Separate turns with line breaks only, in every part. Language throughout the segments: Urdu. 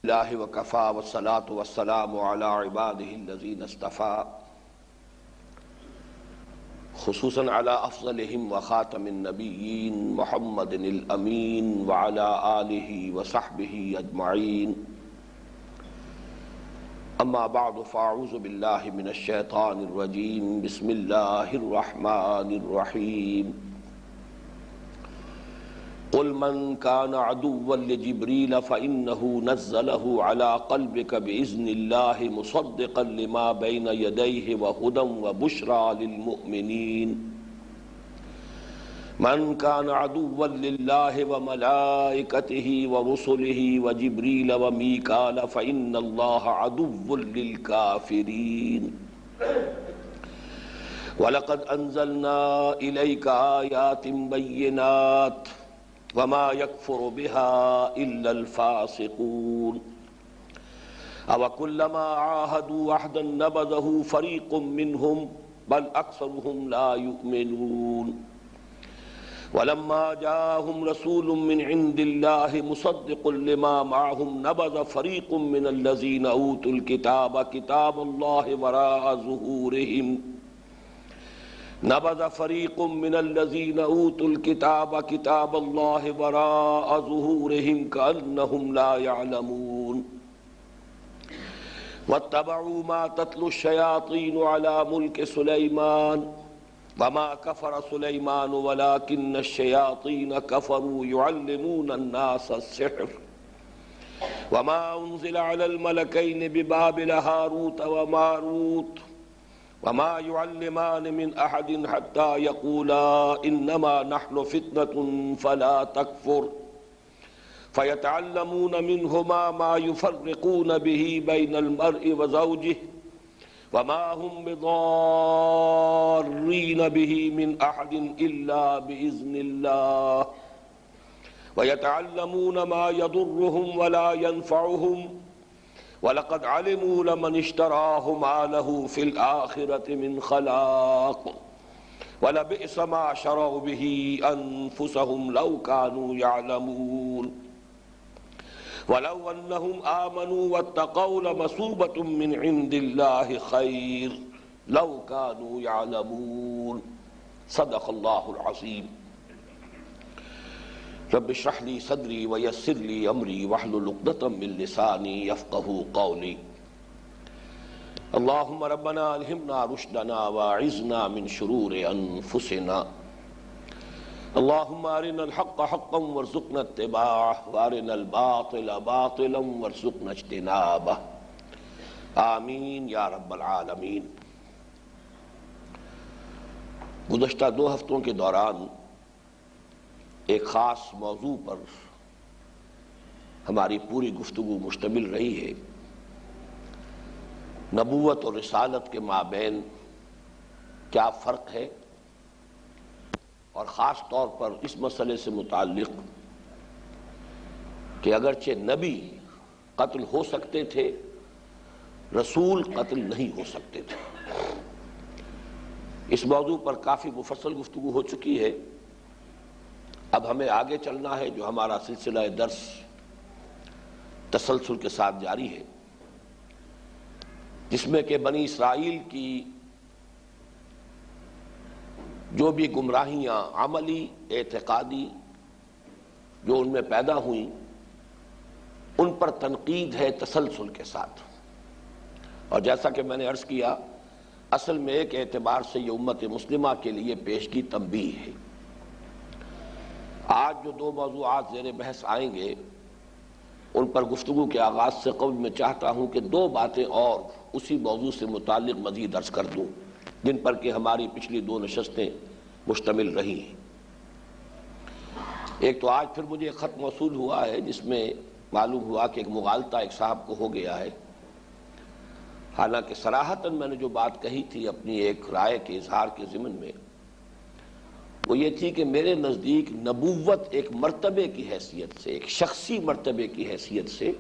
اللہ وکفا والصلاة والسلام علی عباده الذین اصطفى خصوصاً علی افضلهم وخاتم النبیین محمد الامین وعلی آلہ وصحبہ اجمعین اما بعد فاعوذ باللہ من الشیطان الرجیم بسم اللہ الرحمن الرحیم قل من كان عدوا لجبريل فإنه نزله على قلبك بإذن الله مصدقا لما بين يديه وهدى وبشرى للمؤمنين من كان عدوا لله وملائكته ورسله وجبريل وميكال فإن الله عدو للكافرين ولقد أنزلنا إليك آيات بينات وما يكفر بها إلا الفاسقون أوكلما عاهدوا عهدا نبذه فريق منهم بل أكثرهم لا يؤمنون ولما جاءهم رسول من عند الله مصدق لما معهم نبذ فريق من الذين أوتوا الكتاب كتاب الله وراء ظهورهم نبذ فريق من الذين أوتوا الكتاب كتاب الله وراء ظهورهم كأنهم لا يعلمون واتبعوا ما تتلو الشياطين على ملك سليمان وما كفر سليمان ولكن الشياطين كفروا يعلمون الناس السحر وما أنزل على الملكين ببابل هاروت وماروت وما يعلمان من أحد حتى يقولا إنما نحن فتنة فلا تكفر فيتعلمون منهما ما يفرقون به بين المرء وزوجه وما هم بضارين به من أحد إلا بإذن الله ويتعلمون ما يضرهم ولا ينفعهم وَلَقَدْ عَلِمُوا لَمَنِ اشْتَرَاهُ مَا لَهُ فِي الْآخِرَةِ مِنْ خَلَاقٍ وَلَبِئْسَ مَا شَرَوْا بِهِ أَنفُسَهُمْ لَوْ كَانُوا يَعْلَمُونَ وَلَوْ أَنَّهُمْ آمَنُوا وَاتَّقَوْا لَمَثُوبَةٌ مِّنْ عِندِ اللَّهِ خَيْرٌ لَوْ كَانُوا يَعْلَمُونَ صدق اللہ العظیم رب اشرح لي صدري ويسر لي امري واحلل عقدة من لساني يفقهوا قولي اللهم ربنا الهمنا رشدنا واعذنا من شرور انفسنا اللهم ارنا الحق حقا وارزقنا اتباعه وارنا الباطل باطلا وارزقنا اجتنابه آمین یا رب العالمین۔ گزشتہ 2 ہفتوں کے دوران ایک خاص موضوع پر ہماری پوری گفتگو مشتمل رہی ہے، نبوت اور رسالت کے مابین کیا فرق ہے، اور خاص طور پر اس مسئلے سے متعلق کہ اگرچہ نبی قتل ہو سکتے تھے، رسول قتل نہیں ہو سکتے تھے۔ اس موضوع پر کافی مفصل گفتگو ہو چکی ہے، اب ہمیں آگے چلنا ہے، جو ہمارا سلسلہ درس تسلسل کے ساتھ جاری ہے، جس میں کہ بنی اسرائیل کی جو بھی گمراہیاں عملی اعتقادی جو ان میں پیدا ہوئیں، ان پر تنقید ہے تسلسل کے ساتھ۔ اور جیسا کہ میں نے عرض کیا، اصل میں ایک اعتبار سے یہ امت مسلمہ کے لیے پیش کی تنبیہ ہے۔ آج جو 2 موضوعات زیر بحث آئیں گے، ان پر گفتگو کے آغاز سے قبل میں چاہتا ہوں کہ 2 باتیں اور اسی موضوع سے متعلق مزید عرض کر دوں، جن پر کہ ہماری پچھلی 2 نشستیں مشتمل رہی ہیں۔ ایک تو آج پھر مجھے ایک خط موصول ہوا ہے، جس میں معلوم ہوا کہ ایک مغالطہ ایک صاحب کو ہو گیا ہے، حالانکہ صراحتاً میں نے جو بات کہی تھی اپنی ایک رائے کے اظہار کے ضمن میں، وہ یہ تھی کہ میرے نزدیک نبوت ایک مرتبے کی حیثیت سے، ایک شخصی مرتبے کی حیثیت سے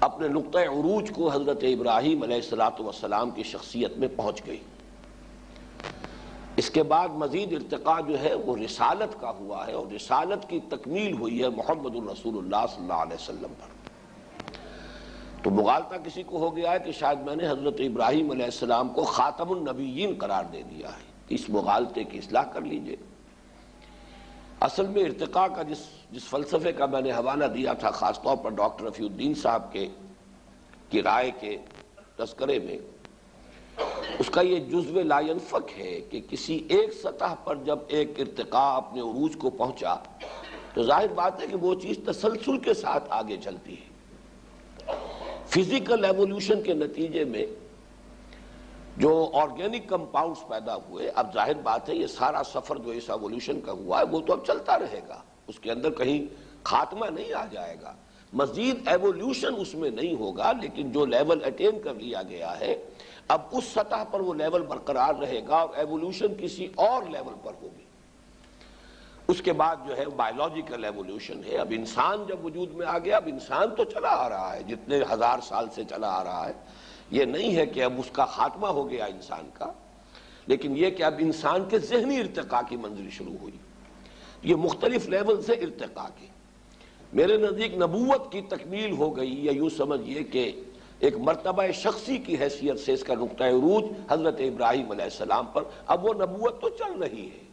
اپنے نقطہ عروج کو حضرت ابراہیم علیہ السلام کی شخصیت میں پہنچ گئی۔ اس کے بعد مزید ارتقاء جو ہے وہ رسالت کا ہوا ہے، اور رسالت کی تکمیل ہوئی ہے محمد الرسول اللہ صلی اللہ علیہ وسلم پر۔ تو مغالطہ کسی کو ہو گیا ہے کہ شاید میں نے حضرت ابراہیم علیہ السلام کو خاتم النبیین قرار دے دیا ہے، اس مغالطے کی اصلاح کر لیجئے۔ اصل میں ارتقاء کا جس فلسفے کا میں نے حوالہ دیا تھا، خاص طور پر ڈاکٹر رفیع الدین صاحب کی رائے کے تذکرے میں، اس کا یہ جزو لا ينفک ہے کہ کسی ایک سطح پر جب ایک ارتقاء اپنے عروج کو پہنچا تو ظاہر بات ہے کہ وہ چیز تسلسل کے ساتھ آگے چلتی ہے۔ فزیکل ایوولوشن کے نتیجے میں جو آرگینک کمپاؤنڈز پیدا ہوئے، اب ظاہر بات ہے یہ سارا سفر جو اس ایوولوشن کا ہوا ہے وہ تو اب چلتا رہے گا، اس کے اندر کہیں خاتمہ نہیں آ جائے گا، مزید ایوولوشن اس میں نہیں ہوگا، لیکن جو لیول اٹین کر لیا گیا ہے اب اس سطح پر وہ لیول برقرار رہے گا اور ایوولوشن کسی اور لیول پر ہوگی۔ اس کے بعد جو ہے بائیولوجیکل ایوولوشن ہے، اب انسان جب وجود میں آ گیا، اب انسان تو چلا آ رہا ہے جتنے ہزار سال سے چلا آ رہا ہے، یہ نہیں ہے کہ اب اس کا خاتمہ ہو گیا انسان کا، لیکن یہ کہ اب انسان کے ذہنی ارتقاء کی منزل شروع ہوئی، یہ مختلف لیول سے ارتقاء کی۔ میرے نزدیک نبوت کی تکمیل ہو گئی، یا یوں سمجھئے کہ ایک مرتبہ شخصی کی حیثیت سے اس کا نقطہ عروج حضرت ابراہیم علیہ السلام پر، اب وہ نبوت تو چل رہی ہے،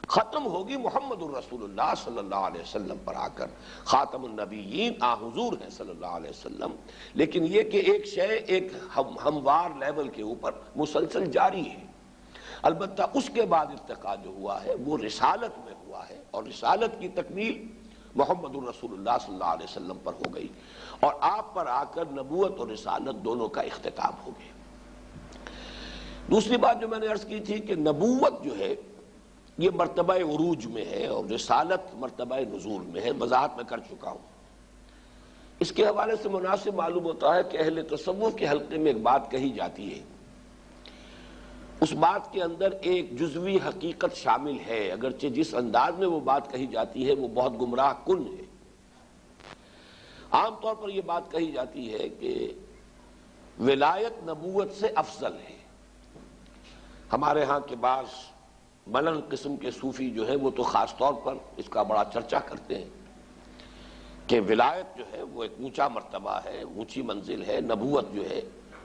ختم ہوگی محمد الرسول اللہ صلی اللہ علیہ وسلم پر آ کر، خاتم النبیین آ حضور ہیں صلی اللہ علیہ وسلم، لیکن یہ کہ ایک شے ایک ہموار لیول کے اوپر مسلسل جاری ہے۔ البتہ اس کے بعد ارتقاء جو ہوا ہے وہ رسالت میں ہوا ہے، اور رسالت کی تکمیل محمد الرسول اللہ صلی اللہ علیہ وسلم پر ہو گئی، اور آپ پر آ کر نبوت اور رسالت دونوں کا اختتام ہو گیا۔ دوسری بات جو میں نے عرض کی تھی کہ نبوت جو ہے یہ مرتبہ عروج میں ہے اور رسالت مرتبہ نزول میں ہے، وضاحت میں کر چکا ہوں۔ اس کے حوالے سے مناسب معلوم ہوتا ہے کہ اہل تصوف کے حلقے میں ایک بات کہی جاتی ہے، اس بات کے اندر ایک جزوی حقیقت شامل ہے، اگرچہ جس انداز میں وہ بات کہی جاتی ہے وہ بہت گمراہ کن ہے۔ عام طور پر یہ بات کہی جاتی ہے کہ ولایت نبوت سے افضل ہے۔ ہمارے ہاں کے بعض ملن قسم کے صوفی جو ہیں وہ تو خاص طور پر اس کا بڑا چرچا کرتے ہیں کہ ولایت جو ہے وہ ایک اونچا مرتبہ ہے، اونچی منزل ہے، نبوت جو ہے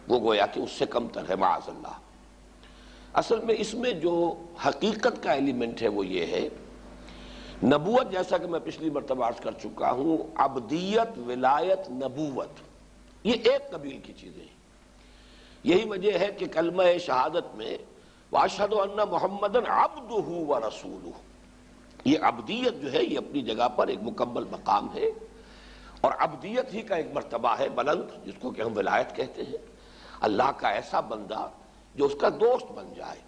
وہ گویا کہ اس سے کم تر ہے، معاذ اللہ۔ اصل میں اس میں جو حقیقت کا ایلیمنٹ ہے وہ یہ ہے، نبوت جیسا کہ میں پچھلی مرتبہ عرض کر چکا ہوں، عبدیت، ولایت، نبوت یہ ایک قبیل کی چیزیں ہیں۔ یہی وجہ ہے کہ کلمہ شہادت میں وَأَشْهَدُ أَنَّ مُحَمَّدًا عَبْدُهُ وَرَسُولُهُ، یہ عبدیت جو ہے یہ اپنی جگہ پر ایک مکمل مقام ہے، اور عبدیت ہی کا ایک مرتبہ ہے بلند جس کو کہ ہم ولایت کہتے ہیں، اللہ کا ایسا بندہ جو اس کا دوست بن جائے،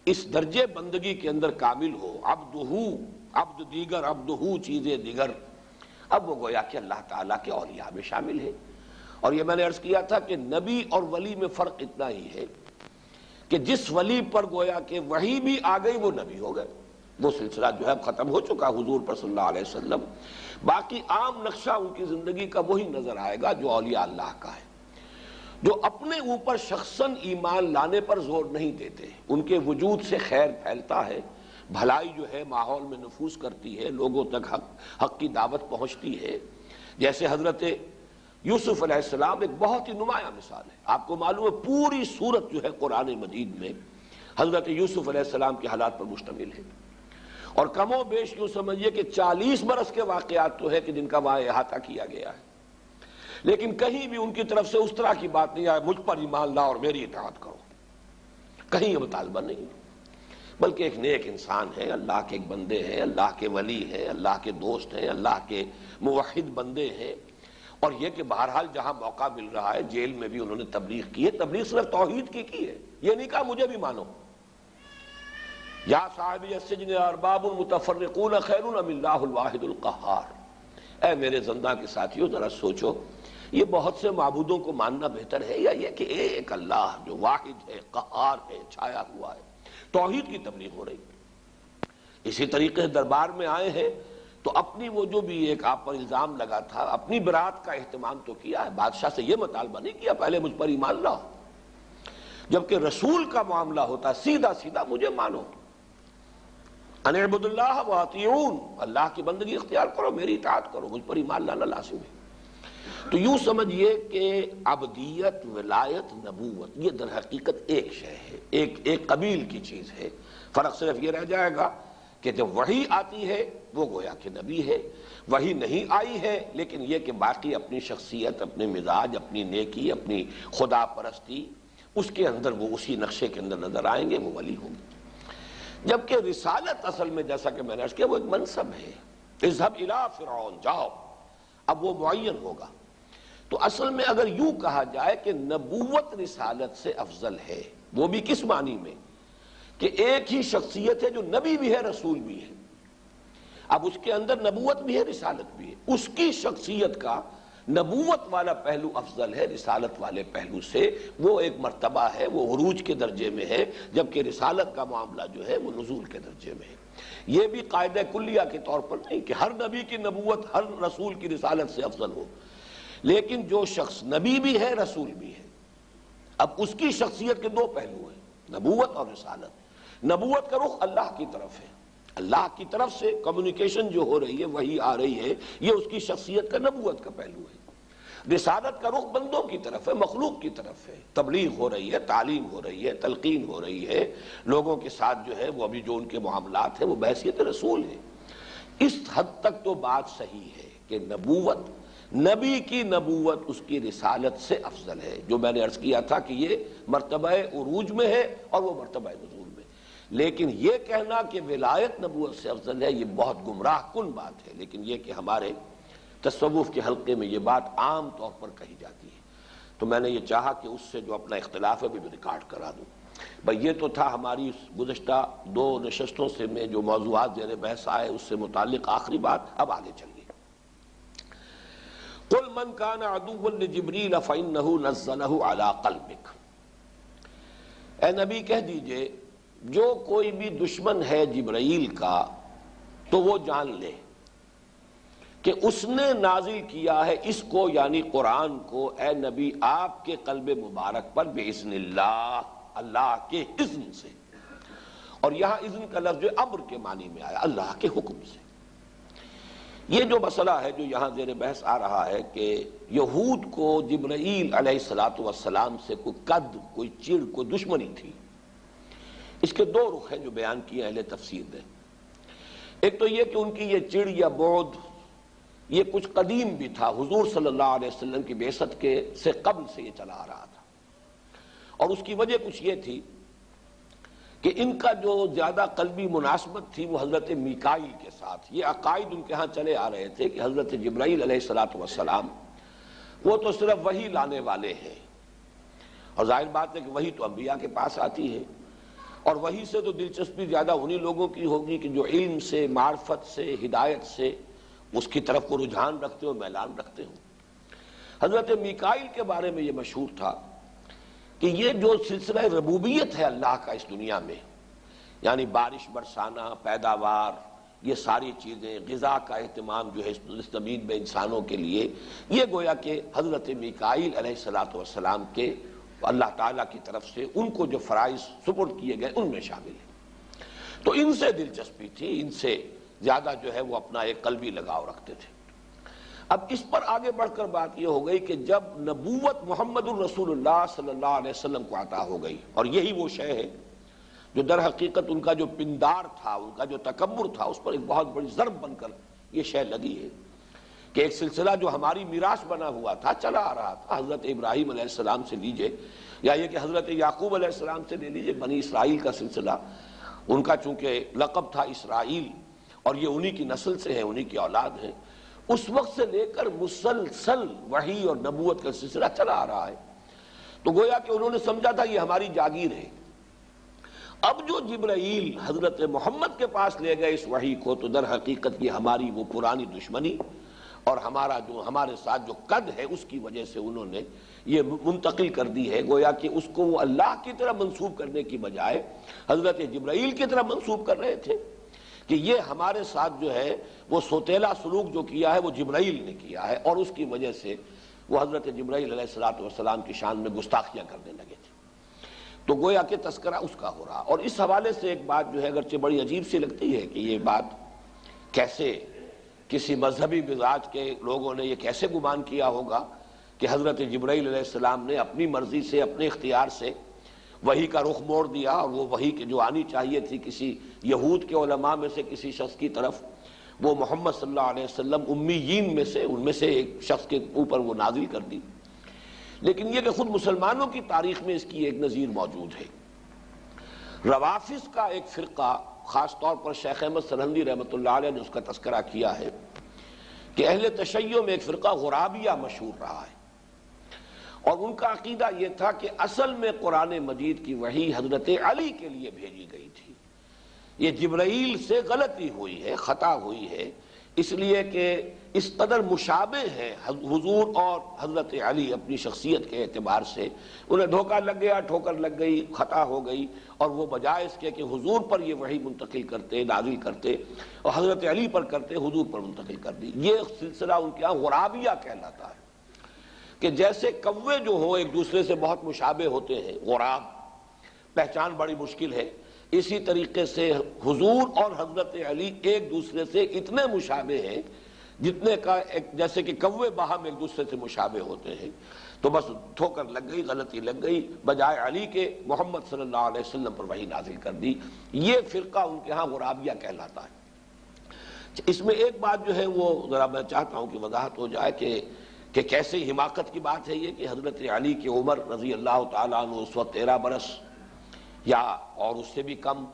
اس درجے بندگی کے اندر کامل ہو، عبدہ، عبد دیگر، عبدہ چیزیں دیگر، اب وہ گویا کہ اللہ تعالیٰ کے اولیاء میں شامل ہے۔ اور یہ میں نے عرض کیا تھا کہ نبی اور ولی میں فرق اتنا ہی ہے کہ جس ولی پر گویا کہ وحی بھی آ گئی وہ نبی ہو گئے، وہ سلسلہ جو ہے ختم ہو چکا حضور پر صلی اللہ علیہ وسلم، باقی عام نقشہ ان کی زندگی کا وہی نظر آئے گا جو اولیاء اللہ کا ہے، جو اپنے اوپر شخصاً ایمان لانے پر زور نہیں دیتے، ان کے وجود سے خیر پھیلتا ہے، بھلائی جو ہے ماحول میں نفوذ کرتی ہے، لوگوں تک حق کی دعوت پہنچتی ہے۔ جیسے حضرت یوسف علیہ السلام ایک بہت ہی نمایاں مثال ہے، آپ کو معلوم ہے پوری سورت جو ہے قرآن مجید میں حضرت یوسف علیہ السلام کے حالات پر مشتمل ہے، اور کم و بیش یوں سمجھیے کہ 40 برس کے واقعات تو ہے کہ جن کا وہاں احاطہ کیا گیا ہے، لیکن کہیں بھی ان کی طرف سے اس طرح کی بات نہیں آئے مجھ پر ایمان لا اور میری اطاعت کرو، کہیں یہ مطالبہ نہیں، بلکہ ایک نیک انسان ہے، اللہ کے ایک بندے ہیں، اللہ کے ولی ہیں، اللہ کے دوست ہیں، اللہ کے موحد بندے ہیں، اور یہ کہ بہرحال جہاں موقع مل رہا ہے جیل میں بھی انہوں نے تبلیغ کی ہے، تبلیغ صرف توحید کی ہے، یہ نہیں کہا مجھے بھی مانو۔ یا صاحبی السجن ارباب متفرقون خیر ام اللہ الواحد القہار، اے میرے زندہ کے ساتھیوں ذرا سوچو، یہ بہت سے معبودوں کو ماننا بہتر ہے یا یہ کہ ایک اللہ جو واحد ہے، قہار ہے، چھایا ہوا ہے، توحید کی تبلیغ ہو رہی۔ اسی طریقے سے دربار میں آئے ہیں تو اپنی وہ جو بھی ایک آپ پر الزام لگا تھا اپنی برات کا اہتمام تو کیا ہے، بادشاہ سے یہ مطالبہ نہیں کیا پہلے مجھ پر ایمان لاؤ، جبکہ رسول کا معاملہ ہوتا سیدھا سیدھا مجھے مانو، ان اعبدوا اللہ واطیعون، اللہ کی بندگی اختیار کرو، میری اطاعت کرو، مجھ پر ایمان لانا لازم ہے۔ تو تو یوں سمجھیے کہ عبدیت، ولایت، نبوت یہ در حقیقت ایک شے ہے، ایک قبیل کی چیز ہے۔ فرق صرف یہ رہ جائے گا کہ جب وحی آتی ہے وہ گویا کہ نبی ہے، وحی نہیں آئی ہے لیکن یہ کہ باقی اپنی شخصیت، اپنے مزاج، اپنی نیکی، اپنی خدا پرستی، اس کے اندر وہ اسی نقشے کے اندر نظر آئیں گے، وہ ولی ہوں گے۔ جبکہ رسالت اصل میں جیسا کہ میں نے عرض کیا وہ ایک منصب ہے، اذهب الى فرعون، جاؤ، اب وہ معین ہوگا۔ تو اصل میں اگر یوں کہا جائے کہ نبوت رسالت سے افضل ہے، وہ بھی کس معنی میں کہ ایک ہی شخصیت ہے جو نبی بھی ہے، رسول بھی ہے، اب اس کے اندر نبوت بھی ہے، رسالت بھی ہے، اس کی شخصیت کا نبوت والا پہلو افضل ہے رسالت والے پہلو سے، وہ ایک مرتبہ ہے، وہ عروج کے درجے میں ہے، جبکہ رسالت کا معاملہ جو ہے وہ نزول کے درجے میں ہے۔ یہ بھی قاعدہ کلیہ کے طور پر نہیں کہ ہر نبی کی نبوت ہر رسول کی رسالت سے افضل ہو، لیکن جو شخص نبی بھی ہے، رسول بھی ہے، اب اس کی شخصیت کے دو پہلو ہیں، نبوت اور رسالت۔ نبوت کا رخ اللہ کی طرف ہے، اللہ کی طرف سے کمیونیکیشن جو ہو رہی ہے، وہی آ رہی ہے، یہ اس کی شخصیت کا نبوت کا پہلو ہے۔ رسالت کا رخ بندوں کی طرف ہے، مخلوق کی طرف ہے، تبلیغ ہو رہی ہے، تعلیم ہو رہی ہے، تلقین ہو رہی ہے، لوگوں کے ساتھ جو ہے وہ ابھی جو ان کے معاملات ہیں وہ بحیثیت رسول ہیں۔ اس حد تک تو بات صحیح ہے کہ نبوت، نبی کی نبوت اس کی رسالت سے افضل ہے، جو میں نے عرض کیا تھا کہ یہ مرتبہ عروج میں ہے اور وہ مرتبہ نزول میں۔ لیکن یہ کہنا کہ ولایت نبوت سے افضل ہے یہ بہت گمراہ کن بات ہے، لیکن یہ کہ ہمارے تصوف کے حلقے میں یہ بات عام طور پر کہی جاتی ہے، تو میں نے یہ چاہا کہ اس سے جو اپنا اختلاف ہے بھی ریکارڈ کرا دوں۔ بھئی یہ تو تھا ہماری گزشتہ دو نشستوں سے میں جو موضوعات زیر بحث آئے اس سے متعلق آخری بات۔ اب آگے چلیے۔ قُلْ مَنْ كَانَ عَدُوًّا لِجِبْرِيلَ فَإِنَّهُ نَزَّلَهُ عَلَىٰ قَلْبِكَ، اے نبی کہہ دیجئے جو کوئی بھی دشمن ہے جبرائیل کا تو وہ جان لے کہ اس نے نازل کیا ہے اس کو، یعنی قرآن کو، اے نبی آپ کے قلب مبارک پر بِإِذْنِ اللہ، اللہ کے اذن سے، اور یہاں اذن کا لفظ جو امر کے معنی میں آیا، اللہ کے حکم سے۔ یہ جو مسئلہ ہے جو یہاں زیر بحث آ رہا ہے کہ یہود کو جبرائیل علیہ السلام سے کوئی قد، کوئی چڑ، کوئی دشمنی تھی، اس کے دو رخ ہیں جو بیان کیے اہل تفسیر نے۔ ایک تو یہ کہ ان کی یہ چڑ یا بعد یہ کچھ قدیم بھی تھا، حضور صلی اللہ علیہ وسلم کی بعثت کے سے قبل سے یہ چلا آ رہا تھا، اور اس کی وجہ کچھ یہ تھی کہ ان کا جو زیادہ قلبی مناسبت تھی وہ حضرت میکائیل کے ساتھ، یہ عقائد ان کے ہاں چلے آ رہے تھے کہ حضرت جبرائیل علیہ السلام وہ تو صرف وحی لانے والے ہیں، اور ظاہر بات ہے کہ وحی تو انبیاء کے پاس آتی ہے، اور وحی سے تو دلچسپی زیادہ انہی لوگوں کی ہوگی کہ جو علم سے، معرفت سے، ہدایت سے اس کی طرف کو رجحان رکھتے ہو، میلان رکھتے ہو۔ حضرت میکائیل کے بارے میں یہ مشہور تھا کہ یہ جو سلسلہ ربوبیت ہے اللہ کا اس دنیا میں، یعنی بارش برسانا، پیداوار، یہ ساری چیزیں، غذا کا اہتمام جو ہے اس زمین میں انسانوں کے لیے، یہ گویا کہ حضرت میکائیل علیہ السلام کے اللہ تعالیٰ کی طرف سے ان کو جو فرائض سپرد کیے گئے ان میں شامل ہے۔ تو ان سے دلچسپی تھی، ان سے زیادہ جو ہے وہ اپنا ایک قلبی لگاؤ رکھتے تھے۔ اب اس پر آگے بڑھ کر بات یہ ہو گئی کہ جب نبوت محمد الرسول اللہ صلی اللہ علیہ وسلم کو عطا ہو گئی، اور یہی وہ شے ہے جو در حقیقت ان کا جو پندار تھا، ان کا جو تکبر تھا، اس پر ایک بہت بڑی ضرب بن کر یہ شے لگی ہے کہ ایک سلسلہ جو ہماری میراث بنا ہوا تھا، چلا آ رہا تھا، حضرت ابراہیم علیہ السلام سے لیجئے یا یہ کہ حضرت یعقوب علیہ السلام سے لے لیجئے، بنی اسرائیل کا سلسلہ، ان کا چونکہ لقب تھا اسرائیل اور یہ انہی کی نسل سے ہیں، انہی کی اولاد ہیں، اس وقت سے لے کر مسلسل وحی اور نبوت کا سلسلہ چلا آ رہا ہے۔ تو گویا کہ انہوں نے سمجھا تھا یہ ہماری جاگیر ہے۔ اب جو جبرائیل حضرت محمد کے پاس لے گئے اس وحی کو، تو در حقیقت یہ ہماری وہ پرانی دشمنی اور ہمارے ساتھ جو قد ہے اس کی وجہ سے انہوں نے یہ منتقل کر دی ہے، گویا کہ اس کو وہ اللہ کی طرح منسوب کرنے کی بجائے حضرت جبرائیل کی طرح منسوب کر رہے تھے کہ یہ ہمارے ساتھ جو ہے وہ سوتیلا سلوک جو کیا ہے وہ جبرائیل نے کیا ہے، اور اس کی وجہ سے وہ حضرت جبرائیل علیہ السلام کی شان میں گستاخیاں کرنے لگے تھے۔ تو گویا کہ تذکرہ اس کا ہو رہا، اور اس حوالے سے ایک بات جو ہے اگرچہ بڑی عجیب سی لگتی ہے کہ یہ بات کیسے کسی مذہبی مزاج کے لوگوں نے یہ کیسے گمان کیا ہوگا کہ حضرت جبرائیل علیہ السلام نے اپنی مرضی سے اپنے اختیار سے وحی کا رخ موڑ دیا، اور وہ وحی کہ جو آنی چاہیے تھی کسی یہود کے علماء میں سے کسی شخص کی طرف، وہ محمد صلی اللہ علیہ وسلم امیین میں سے ان میں سے ایک شخص کے اوپر وہ نازل کر دی۔ لیکن یہ کہ خود مسلمانوں کی تاریخ میں اس کی ایک نظیر موجود ہے۔ روافض کا ایک فرقہ، خاص طور پر شیخ احمد سرہندی رحمۃ اللہ علیہ نے اس کا تذکرہ کیا ہے کہ اہل تشیع میں ایک فرقہ غرابیہ مشہور رہا ہے، اور ان کا عقیدہ یہ تھا کہ اصل میں قرآن مجید کی وحی حضرت علی کے لیے بھیجی گئی تھی، یہ جبرائیل سے غلطی ہوئی ہے، خطا ہوئی ہے، اس لیے کہ اس قدر مشابہ ہیں حضور اور حضرت علی اپنی شخصیت کے اعتبار سے، انہیں دھوکہ لگ گیا، ٹھوکر لگ گئی، خطا ہو گئی، اور وہ بجائے اس کے کہ حضور پر یہ وحی منتقل کرتے، نازل کرتے، اور حضرت علی پر کرتے، حضور پر منتقل کر دی۔ یہ سلسلہ ان کے ہاں غرابیہ کہلاتا ہے، کہ جیسے کوے جو ہوں ایک دوسرے سے بہت مشابہ ہوتے ہیں، غراب، پہچان بڑی مشکل ہے، اسی طریقے سے حضور اور حضرت علی ایک دوسرے سے اتنے مشابہ ہیں جتنے کا جیسے کہ کوے باہم ایک دوسرے سے مشابہ ہوتے ہیں۔ تو بس ٹھوکر لگ گئی، غلطی لگ گئی، بجائے علی کے محمد صلی اللہ علیہ وسلم پر وحی نازل کر دی۔ یہ فرقہ ان کے ہاں غرابیہ کہلاتا ہے۔ اس میں ایک بات جو ہے وہ ذرا میں چاہتا ہوں کہ وضاحت ہو جائے کہ کیسے حماقت کی بات ہے یہ کہ حضرت علی کی عمر رضی اللہ تعالیٰ عنہ اس وقت 13 برس یا اور اس سے بھی کم،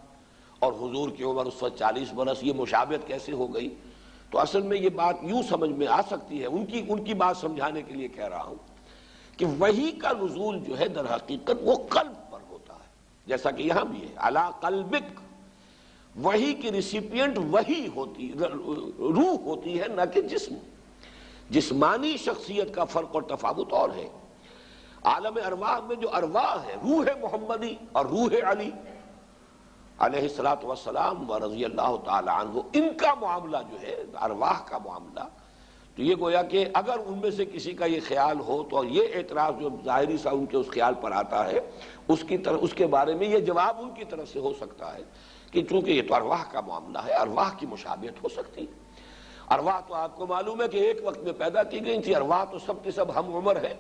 اور حضور کی عمر اس وقت 40 برس، یہ مشابہت کیسے ہو گئی؟ تو اصل میں یہ بات یوں سمجھ میں آ سکتی ہے، ان کی بات سمجھانے کے لیے کہہ رہا ہوں کہ وحی کا نزول جو ہے در حقیقت وہ قلب پر ہوتا ہے، جیسا کہ یہاں بھی ہے علی قلبک، وحی کی ریسیپینٹ وحی ہوتی، روح ہوتی ہے، نہ کہ جسم۔ جسمانی شخصیت کا فرق اور تفاوت اور ہے۔ عالم ارواح میں جو ارواح ہے، روح محمدی اور روح علی علیہ الصلوۃ والسلام و رضی اللہ تعالی عنہ، ان کا معاملہ جو ہے ارواح کا معاملہ، تو یہ گویا کہ اگر ان میں سے کسی کا یہ خیال ہو تو یہ اعتراض جو ظاہری سا ان کے اس خیال پر آتا ہے، اس کے بارے میں یہ جواب ان کی طرف سے ہو سکتا ہے کہ چونکہ یہ تو ارواح کا معاملہ ہے، ارواح کی مشابہت ہو سکتی ہے۔ ارواح تو آپ کو معلوم ہے کہ ایک وقت میں پیدا کی گئی تھی، ارواح تو سب کے سب ہم عمر ہے۔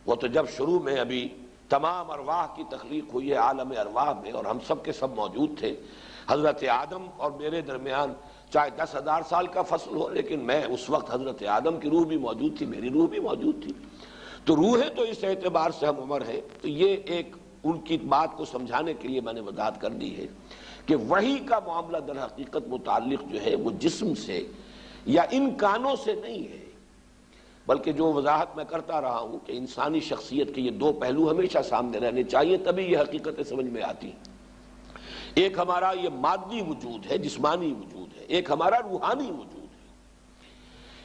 وہ تو جب شروع میں ابھی تمام ارواح کی تخلیق ہوئی ہے عالم ارواح میں، اور ہم سب کے سب موجود تھے، حضرت آدم اور میرے درمیان چاہے 10,000 سال کا فصل ہو، لیکن میں اس وقت حضرت آدم کی روح بھی موجود تھی، میری روح بھی موجود تھی، تو روحیں تو اس اعتبار سے ہم عمر ہے۔ تو یہ ایک ان کی بات کو سمجھانے کے لیے میں نے وضاحت کر دی ہے کہ وحی کا معاملہ در حقیقت متعلق جو ہے وہ جسم سے یا ان کانوں سے نہیں ہے، بلکہ جو وضاحت میں کرتا رہا ہوں کہ انسانی شخصیت کے یہ دو پہلو ہمیشہ سامنے رہنے چاہیے، تبھی یہ حقیقتیں سمجھ میں آتی ہیں۔ ایک ہمارا یہ مادی وجود ہے، جسمانی وجود ہے، ایک ہمارا روحانی وجود ہے۔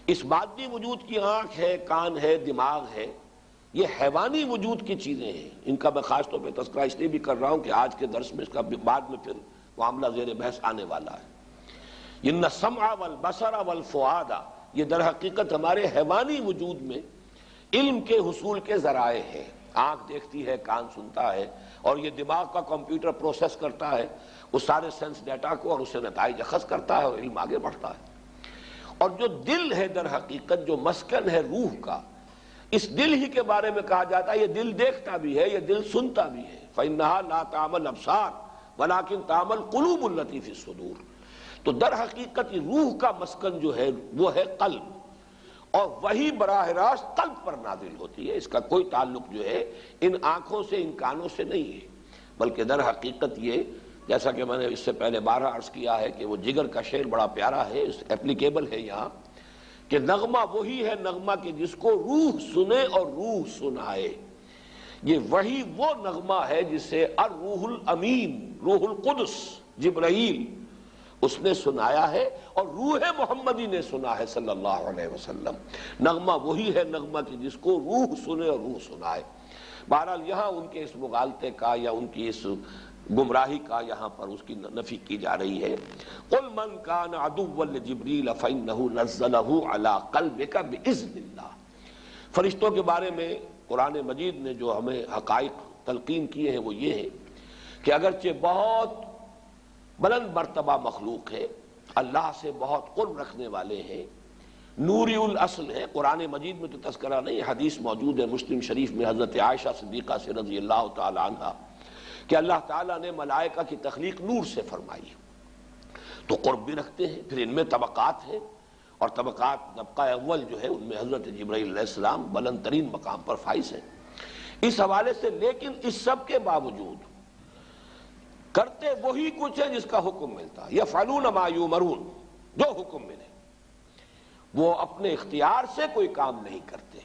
اس مادی وجود کی آنکھ ہے، کان ہے، دماغ ہے، یہ حیوانی وجود کی چیزیں ہیں، ان کا میں خاص طور پہ تذکرہ اس لیے بھی کر رہا ہوں کہ آج کے درس میں اس کا بعد میں پھر معاملہ زیر بحث آنے والا ہے۔ ان السمع والبصر والفؤاد، یہ در حقیقت ہمارے حیوانی وجود میں علم کے حصول کے ذرائع ہیں۔ آنکھ دیکھتی ہے، کان سنتا ہے، اور یہ دماغ کا کمپیوٹر پروسیس کرتا ہے اس سارے سینس ڈیٹا کو، اور اسے نتائج اخذ کرتا ہے اور علم آگے بڑھتا ہے۔ اور جو دل ہے در حقیقت جو مسکن ہے روح کا، اس دل ہی کے بارے میں کہا جاتا ہے یہ دل دیکھتا بھی ہے، یہ دل سنتا بھی ہے۔ فَإِنَّهَا لَا تَعْمَى الْأَبْصَارُ وَلَكِنْ تَعْمَى الْقُلُوبُ الَّتِي فِي الصُّدُورِ۔ تو در حقیقت یہ روح کا مسکن جو ہے وہ ہے قلب، اور وہی براہ راست قلب پر نازل ہوتی ہے، اس کا کوئی تعلق جو ہے ان آنکھوں سے، ان کانوں سے نہیں ہے، بلکہ در حقیقت یہ جیسا کہ میں نے اس سے پہلے بارہ عرض کیا ہے کہ وہ جگر کا شعر بڑا پیارا ہے، اپلیکیبل ہے یہاں، کہ نغمہ وہی ہے نغمہ کہ جس کو روح سنے اور روح سنائے۔ یہ وہی وہ نغمہ ہے جسے الروح الامین، روح القدس جبرائیل اس نے سنایا ہے، اور روح محمدی نے سنا ہے صلی اللہ علیہ وسلم۔ نغمہ وہی ہے نغمہ کہ جس کو روح سنے اور روح سنائے۔ بہرحال یہاں ان کے اس مغالطے کا یا ان کی اس گمراہی کا یہاں پر اس کی نفی کی جا رہی ہے۔ قُلْ مَنْ كَانَ عَدُوًّا لِجِبْرِيلَ فَإِنَّهُ نَزَّلَهُ عَلَىٰ قَلْبِكَ بِإِذْنِ اللَّهِ۔ فرشتوں کے بارے میں قرآن مجید نے جو ہمیں حقائق تلقین کیے ہیں وہ یہ ہے کہ اگرچہ بہت بلند مرتبہ مخلوق ہے، اللہ سے بہت قرب رکھنے والے ہیں، نوری الاصل ہے، قرآن مجید میں تو تذکرہ نہیں، حدیث موجود ہے مسلم شریف میں حضرت عائشہ صدیقہ سے رضی اللہ تعالی عنہ کہ اللہ تعالیٰ نے ملائکہ کی تخلیق نور سے فرمائی، تو قرب بھی رکھتے ہیں، پھر ان میں طبقات ہیں، اور طبقہ اول جو ہے ان میں حضرت جبرائیل علیہ السلام بلند ترین مقام پر فائز ہیں اس حوالے سے۔ لیکن اس سب کے باوجود کرتے وہی کچھ ہے جس کا حکم ملتا، یفعلون ما یؤمرون، جو حکم ملے وہ اپنے اختیار سے کوئی کام نہیں کرتے،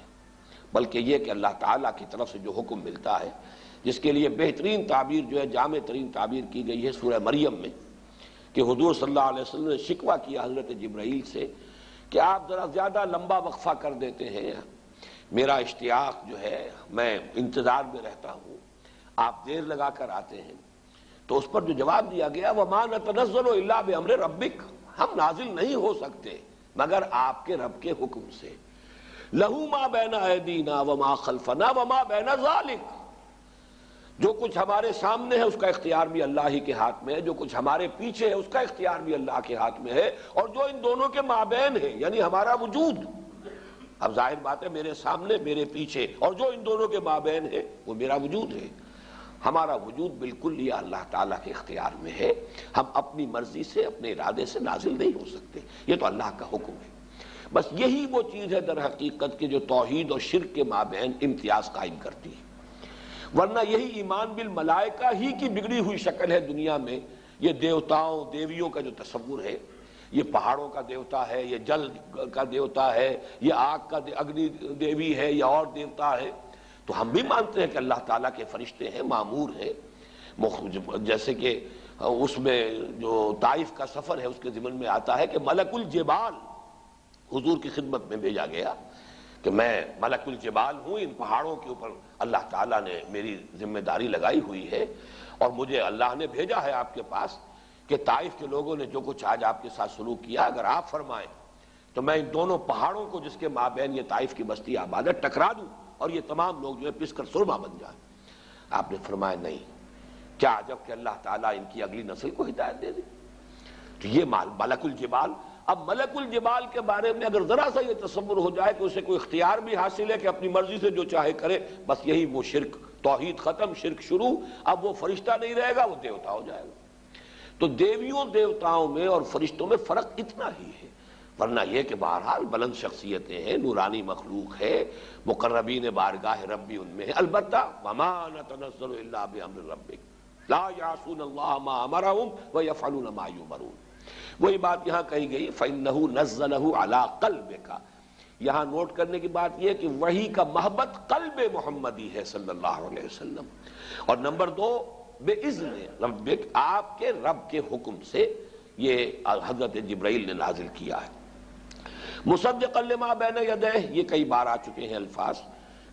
بلکہ یہ کہ اللہ تعالیٰ کی طرف سے جو حکم ملتا ہے، جس کے لیے بہترین تعبیر جو ہے جامع ترین تعبیر کی گئی ہے سورہ مریم میں، کہ حضور صلی اللہ علیہ وسلم نے شکوہ کیا حضرت جبرائیل سے کہ آپ ذرا زیادہ لمبا وقفہ کر دیتے ہیں، میرا اشتیاق جو ہے میں انتظار میں رہتا ہوں، آپ دیر لگا کر آتے ہیں۔ تو اس پر جو جواب دیا گیا وَمَا نَتَنَزَّلُ إِلَّا بِأَمْرِ رَبِّكَ، ہم نازل نہیں ہو سکتے مگر آپ کے رب کے حکم سے، لَهُ مَا بَيْنَ أَيْدِينَا وَمَا خَلْفَنَا وَمَا بَيْنَ ذَلِكَ، جو کچھ ہمارے سامنے ہے اس کا اختیار بھی اللہ ہی کے ہاتھ میں ہے، جو کچھ ہمارے پیچھے ہے اس کا اختیار بھی اللہ کے ہاتھ میں ہے، اور جو ان دونوں کے مابین ہے یعنی ہمارا وجود، اب ظاہر بات ہے میرے سامنے میرے پیچھے، اور جو ان دونوں کے مابین ہے وہ میرا وجود ہے، ہمارا وجود بالکل یہ اللہ تعالیٰ کے اختیار میں ہے، ہم اپنی مرضی سے اپنے ارادے سے نازل نہیں ہو سکتے، یہ تو اللہ کا حکم ہے۔ بس یہی وہ چیز ہے در حقیقت کہ جو توحید اور شرک کے مابین امتیاز قائم کرتی ہے، ورنہ یہی ایمان بالملائکہ ہی کی بگڑی ہوئی شکل ہے دنیا میں۔ یہ دیوتاؤں دیویوں کا جو تصور ہے، یہ پہاڑوں کا دیوتا ہے، یہ جل کا دیوتا ہے، یہ آگ کا اگنی دیوی ہے، یا اور دیوتا ہے، تو ہم بھی مانتے ہیں کہ اللہ تعالیٰ کے فرشتے ہیں، معمور ہیں، جیسے کہ اس میں جو طائف کا سفر ہے اس کے ضمن میں آتا ہے کہ ملک الجبال حضور کی خدمت میں بھیجا گیا کہ میں ملک الجبال ہوں، ان پہاڑوں کے اوپر اللہ تعالیٰ نے میری ذمہ داری لگائی ہوئی ہے، اور مجھے اللہ نے بھیجا ہے آپ کے پاس کہ طائف کے لوگوں نے جو کچھ آج آپ کے ساتھ سلوک کیا، اگر آپ فرمائیں تو میں ان دونوں پہاڑوں کو جس کے مابین یہ طائف کی بستی آباد ہے ٹکرا دوں، اور یہ تمام لوگ جو ہے پس کر سرما بن جائیں۔ آپ نے فرمایا نہیں، کیا عجب کہ اللہ تعالیٰ ان کی اگلی نسل کو ہدایت دے دے۔ تو یہ ملک الجبال، اب ملک الجبال کے بارے میں اگر ذرا سا یہ تصور ہو جائے کہ اسے کوئی اختیار بھی حاصل ہے کہ اپنی مرضی سے جو چاہے کرے، بس یہی وہ شرک، توحید ختم، شرک شروع، اب وہ فرشتہ نہیں رہے گا، وہ دیوتا ہو جائے گا۔ تو دیویوں دیوتاؤں میں اور فرشتوں میں فرق اتنا ہی ہے، ورنہ یہ کہ بہرحال بلند شخصیتیں ہیں، نورانی مخلوق ہے، مقربین بارگاہ ربی ان میں ہے، البتہ وما نتنزل الا بامر ربک لا یعصون اللہ ما امرهم ویفعلون ما یؤمرون۔ وہی بات یہاں کہی گئی فإنہ نزلہ علی قلبک، یہاں نوٹ کرنے کی بات یہ کہ وحی کا محبت قلب محمدی ہے صلی اللہ علیہ وسلم، اور نمبر دو بإذن ربک، آپ کے رب کے حکم سے یہ حضرت جبرائیل نے نازل کیا ہے۔ مصدقا لما بین یدیہ، یہ کئی بار آ چکے ہیں الفاظ